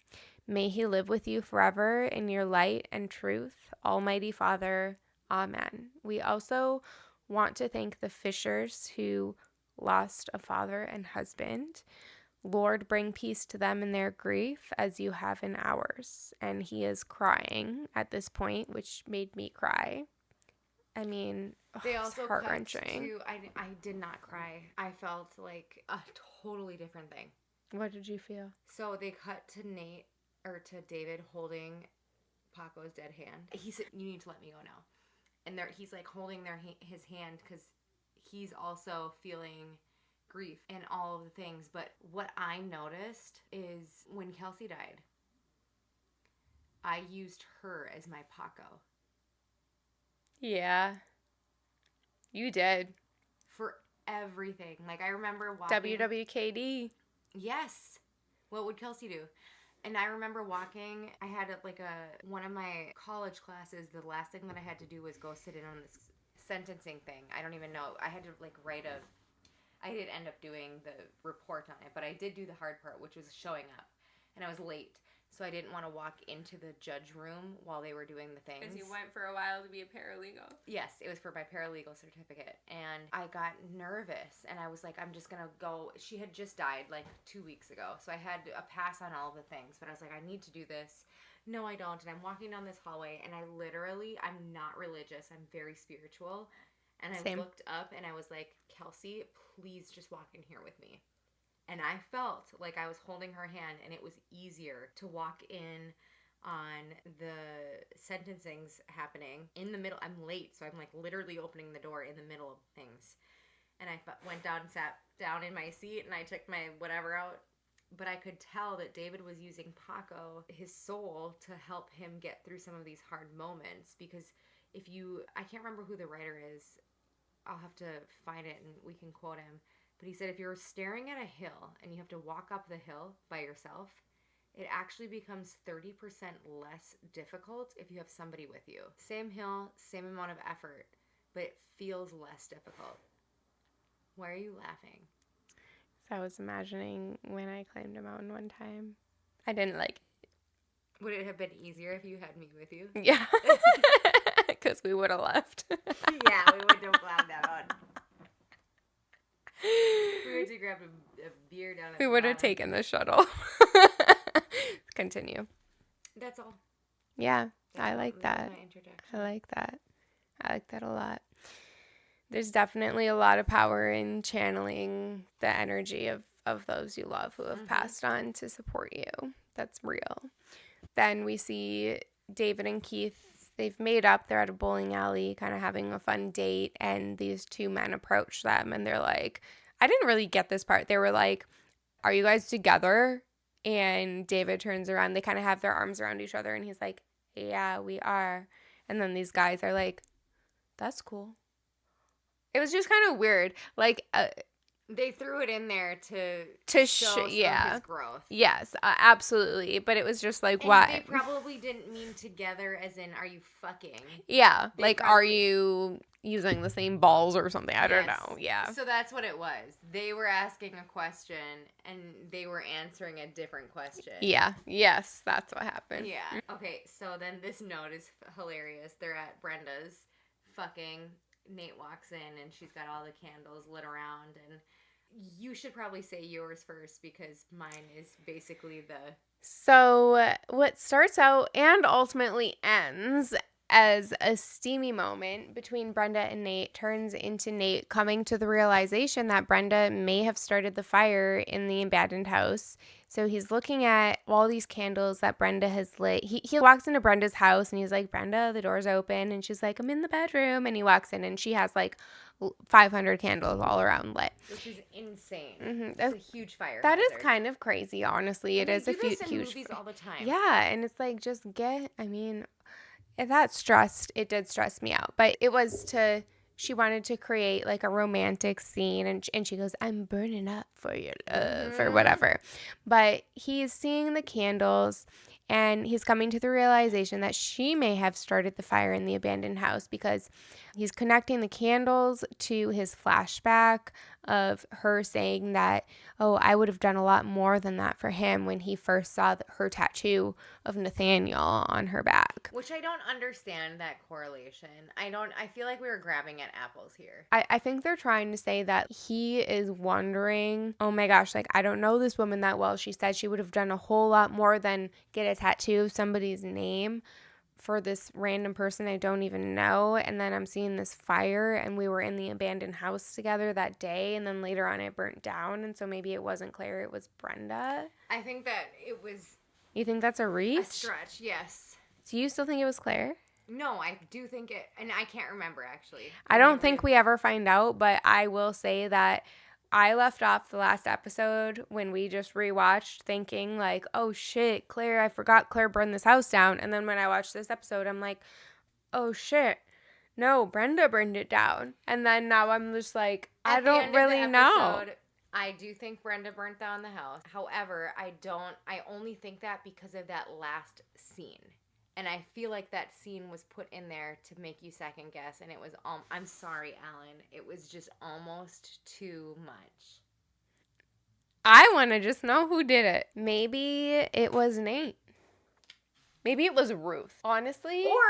May he live with you forever in your light and truth, Almighty Father. Amen." We also want to thank the Fishers who lost a father and husband. Lord, bring peace to them in their grief as you have in ours. And he is crying at this point, which made me cry. I mean, they also it's heart-wrenching. I did not cry. I felt like a totally different thing. What did you feel? So they cut to David holding Paco's dead hand. He said, "You need to let me go now." And he's like holding his hand because he's also feeling grief and all of the things. But what I noticed is when Kelsey died, I used her as my Paco. Yeah. You did. For everything. Like, I remember walking... WWKD. Yes. What would Kelsey do? And I remember walking, I had one of my college classes, the last thing that I had to do was go sit in on this sentencing thing. I don't even know. I had to I did end up doing the report on it, but I did do the hard part, which was showing up. And I was late. So I didn't want to walk into the judge room while they were doing the things. Because you went for a while to be a paralegal. Yes, it was for my paralegal certificate. And I got nervous. And I was like, I'm just going to go. She had just died like 2 weeks ago. So I had a pass on all the things. But I was like, I need to do this. No, I don't. And I'm walking down this hallway. And I'm not religious. I'm very spiritual. And I looked up and I was like, Kelsey, please just walk in here with me. And I felt like I was holding her hand, and it was easier to walk in on the sentencings happening in the middle. I'm late, so I'm like literally opening the door in the middle of things. And I went down and sat down in my seat, and I took my whatever out. But I could tell that David was using Paco, his soul, to help him get through some of these hard moments. Because I can't remember who the writer is. I'll have to find it, and we can quote him. But he said if you're staring at a hill and you have to walk up the hill by yourself, it actually becomes 30% less difficult if you have somebody with you. Same hill, same amount of effort, but it feels less difficult. Why are you laughing? So I was imagining when I climbed a mountain one time. I didn't like it. Would it have been easier if you had me with you? Yeah. Because we would have left. Yeah, we wouldn't have climbed that one. We would have grabbed a beer down at We the would have bottom. taken the shuttle. Continue. That's all. Yeah, I like that. That was my introduction. I like that. I like that a lot. There's definitely a lot of power in channeling the energy of those you love who have passed on to support you. That's real. Then we see David and Keith. They've made up. They're at a bowling alley kind of having a fun date. And these two men approach them. And they're like, I didn't really get this part. They were like, are you guys together? And David turns around. They kind of have their arms around each other. And he's like, yeah, we are. And then these guys are like, that's cool. It was just kind of weird. Like, they threw it in there to show some of his growth. Yes, absolutely. But it was just like, and why? They probably didn't mean together as in, are you fucking? Yeah, like, are you using the same balls or something? I don't know. Yeah. So that's what it was. They were asking a question, and they were answering a different question. Yeah. Yes, that's what happened. Yeah. Okay, so then this note is hilarious. They're at Brenda's fucking. Nate walks in, and she's got all the candles lit around, and you should probably say yours first because mine is basically the... So what starts out and ultimately ends as a steamy moment between Brenda and Nate turns into Nate coming to the realization that Brenda may have started the fire in the abandoned house. So he's looking at all these candles that Brenda has lit. He walks into Brenda's house and he's like, Brenda, the door's open. And she's like, I'm in the bedroom. And he walks in and she has like 500 candles all around lit. Which is insane. Mm-hmm. It's a huge fire That hazard. is kind of crazy, honestly. And it is a huge movies all the time. Yeah, and it's like, just if that it did stress me out. But it was she wanted to create like a romantic scene and she goes, I'm burning up for your love or whatever. But he's seeing the candles and he's coming to the realization that she may have started the fire in the abandoned house because he's connecting the candles to his flashback of her saying that, oh, I would have done a lot more than that for him when he first saw her tattoo of Nathaniel on her back. Which I don't understand that correlation. I feel like we were grabbing at apples here. I think they're trying to say that he is wondering, oh my gosh, like, I don't know this woman that well. She said she would have done a whole lot more than get a tattoo of somebody's name for this random person I don't even know. And then I'm seeing this fire and we were in the abandoned house together that day. And then later on it burnt down. And so maybe it wasn't Claire, it was Brenda. I think that it was... You think that's a reach? A stretch, yes. Do you still think it was Claire? No, I do think it... And I can't remember, actually. I don't think we ever find out, but I will say that I left off the last episode when we just rewatched thinking like, oh shit, Claire, I forgot Claire burned this house down. And then when I watched this episode, I'm like, oh shit, no, Brenda burned it down. And then now I'm just like, I don't really know. I do think Brenda burnt down the house. However, I only think that because of that last scene. And I feel like that scene was put in there to make you second guess. And it was, I'm sorry, Alan. It was just almost too much. I want to just know who did it. Maybe it was Nate. Maybe it was Ruth, honestly. Or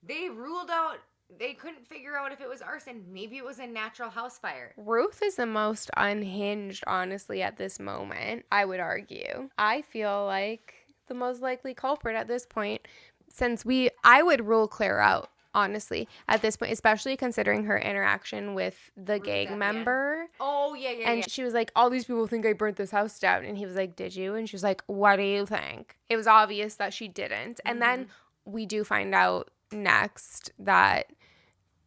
they ruled out, they couldn't figure out if it was arson. Maybe it was a natural house fire. Ruth is the most unhinged, honestly, at this moment, I would argue. I feel like the most likely culprit at this point, since I would rule Claire out, honestly, at this point, especially considering her interaction with the Ruth gang member. Oh, yeah. And she was like, all these people think I burnt this house down. And he was like, did you? And she was like, what do you think? It was obvious that she didn't. Mm-hmm. And then we do find out next that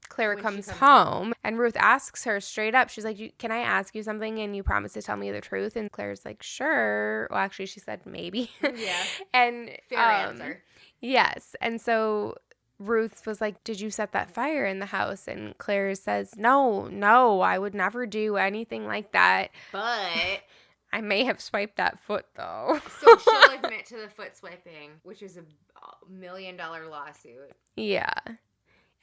Claire comes home and Ruth asks her straight up. She's like, can I ask you something and you promise to tell me the truth? And Claire's like, sure. Well, actually, she said maybe. Yeah. And fair answer. Yes. And so Ruth was like, did you set that fire in the house? And Claire says, no, I would never do anything like that. But I may have swiped that foot, though. So she'll admit to the foot swiping, which is $1 million lawsuit. Yeah.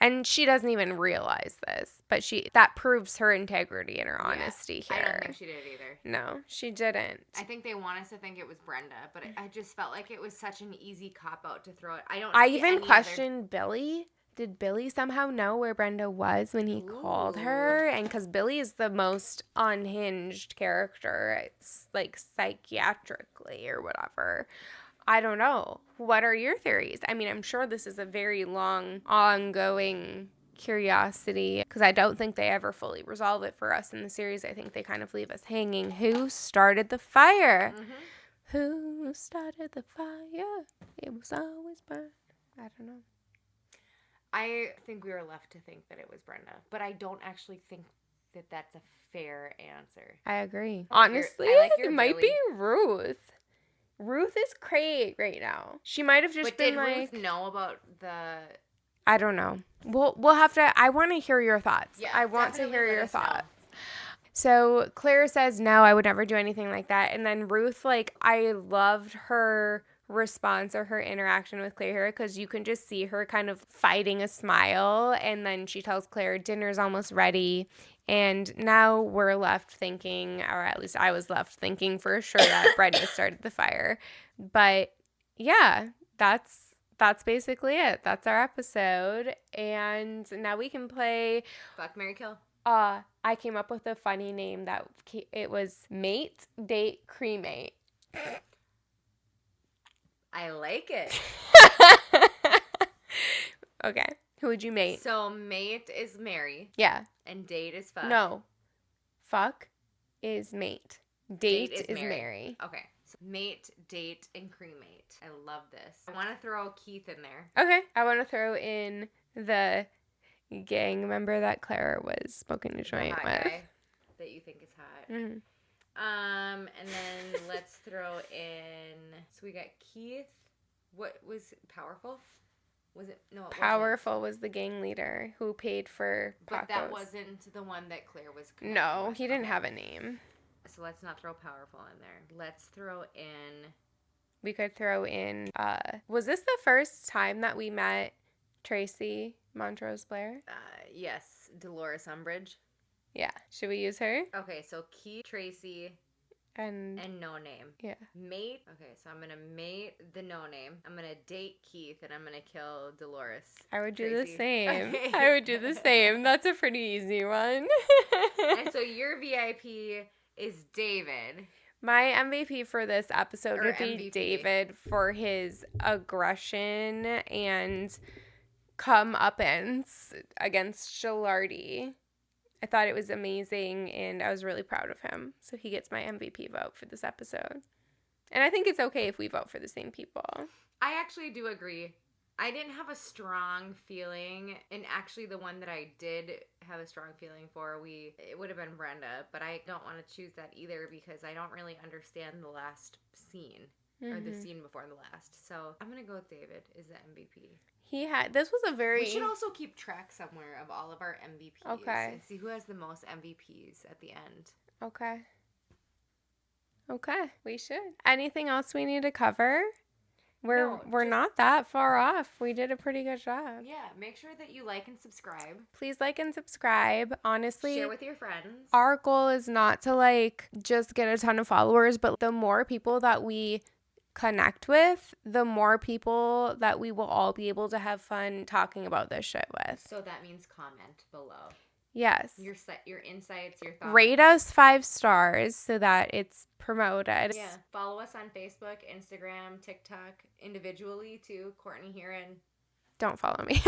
And she doesn't even realize this, but that proves her integrity and her honesty here. I don't think she did either. No, she didn't. I think they want us to think it was Brenda, but I just felt like it was such an easy cop-out to throw it. I even questioned Billy. Did Billy somehow know where Brenda was when he called her? And because Billy is the most unhinged character, it's like psychiatrically or whatever. I don't know. What are your theories? I mean, I'm sure this is a very long, ongoing curiosity because I don't think they ever fully resolve it for us in the series. I think they kind of leave us hanging. Who started the fire? Mm-hmm. Who started the fire? It was always Brenda. I don't know. I think we were left to think that it was Brenda, but I don't actually think that that's a fair answer. I agree. Honestly, it might be Ruth. Ruth is great right now. She might have just been like... But did Ruth know about the... I don't know. We'll have to... I want to hear your thoughts. Yeah, I want to hear your thoughts. So Claire says, no, I would never do anything like that. And then Ruth, like, I loved her response or her interaction with Claire because you can just see her kind of fighting a smile. And then she tells Claire, dinner's almost ready. And now we're left thinking, or at least I was left thinking for sure that Brenda started the fire. But yeah, that's basically it. That's our episode. And now we can play Fuck, Marry, Kill. I came up with a funny name that it was Mate, Date, Cremate. I like it. Okay. Who would you mate? So mate is marry. Yeah. And date is fuck. No. Fuck is mate. Date is marry. Okay. So mate, date, and cremate. I love this. I want to throw Keith in there. Okay. I want to throw in the gang member that Clara was smoking a joint with. Guy that you think is hot. Mm-hmm. And then let's throw in. So we got Keith. What was Powerful? Was it? No, it Powerful wasn't. Was the gang leader who paid for Paco's. But that wasn't the one that Claire was connected No, with. He didn't have a name. So let's not throw Powerful in there. Let's throw in. We could throw in. Was this the first time that we met Tracy Montrose Blair? Yes, Dolores Umbridge. Yeah. Should we use her? Okay, so Keith, Tracy, and no name. Yeah. Mate. Okay, so I'm going to mate the no name. I'm going to date Keith, and I'm going to kill Dolores. I would do Tracy. the same. Okay. I would do the same. That's a pretty easy one. And so your VIP is David. My MVP for this episode would be MVP. David for his aggression and comeuppance against Gilardi. I thought it was amazing, and I was really proud of him. So he gets my MVP vote for this episode. And I think it's okay if we vote for the same people. I actually do agree. I didn't have a strong feeling, and actually the one that I did have a strong feeling for, it would have been Brenda, but I don't want to choose that either because I don't really understand the last scene, or the scene before the last. So I'm going to go with David is the MVP. This was a very... We should also keep track somewhere of all of our MVPs. Okay. And see who has the most MVPs at the end. Okay, we should. Anything else we need to cover? We're not that far off. We did a pretty good job. Yeah, make sure that you like and subscribe. Please like and subscribe. Honestly, share with your friends. Our goal is not to just get a ton of followers, but the more people that we connect with, the more people that we will all be able to have fun talking about this shit with. So that means comment below. Yes. Your insights, your thoughts. Rate us 5 stars so that it's promoted. Yeah. Follow us on Facebook, Instagram, TikTok, individually too. Courtney here and... Don't follow me.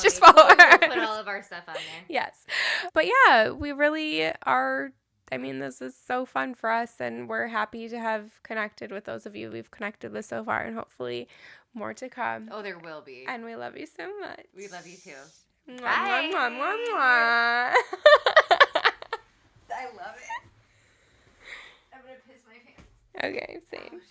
Just follow her. We'll put all of our stuff on there. Yes. But yeah, we really are... I mean, this is so fun for us, and we're happy to have connected with those of you we've connected with so far, and hopefully more to come. Oh, there will be. And we love you so much. We love you too. Mwah, Bye. mwah, mwah, mwah. I love it. I'm going to piss my pants. Okay, same. Ouch.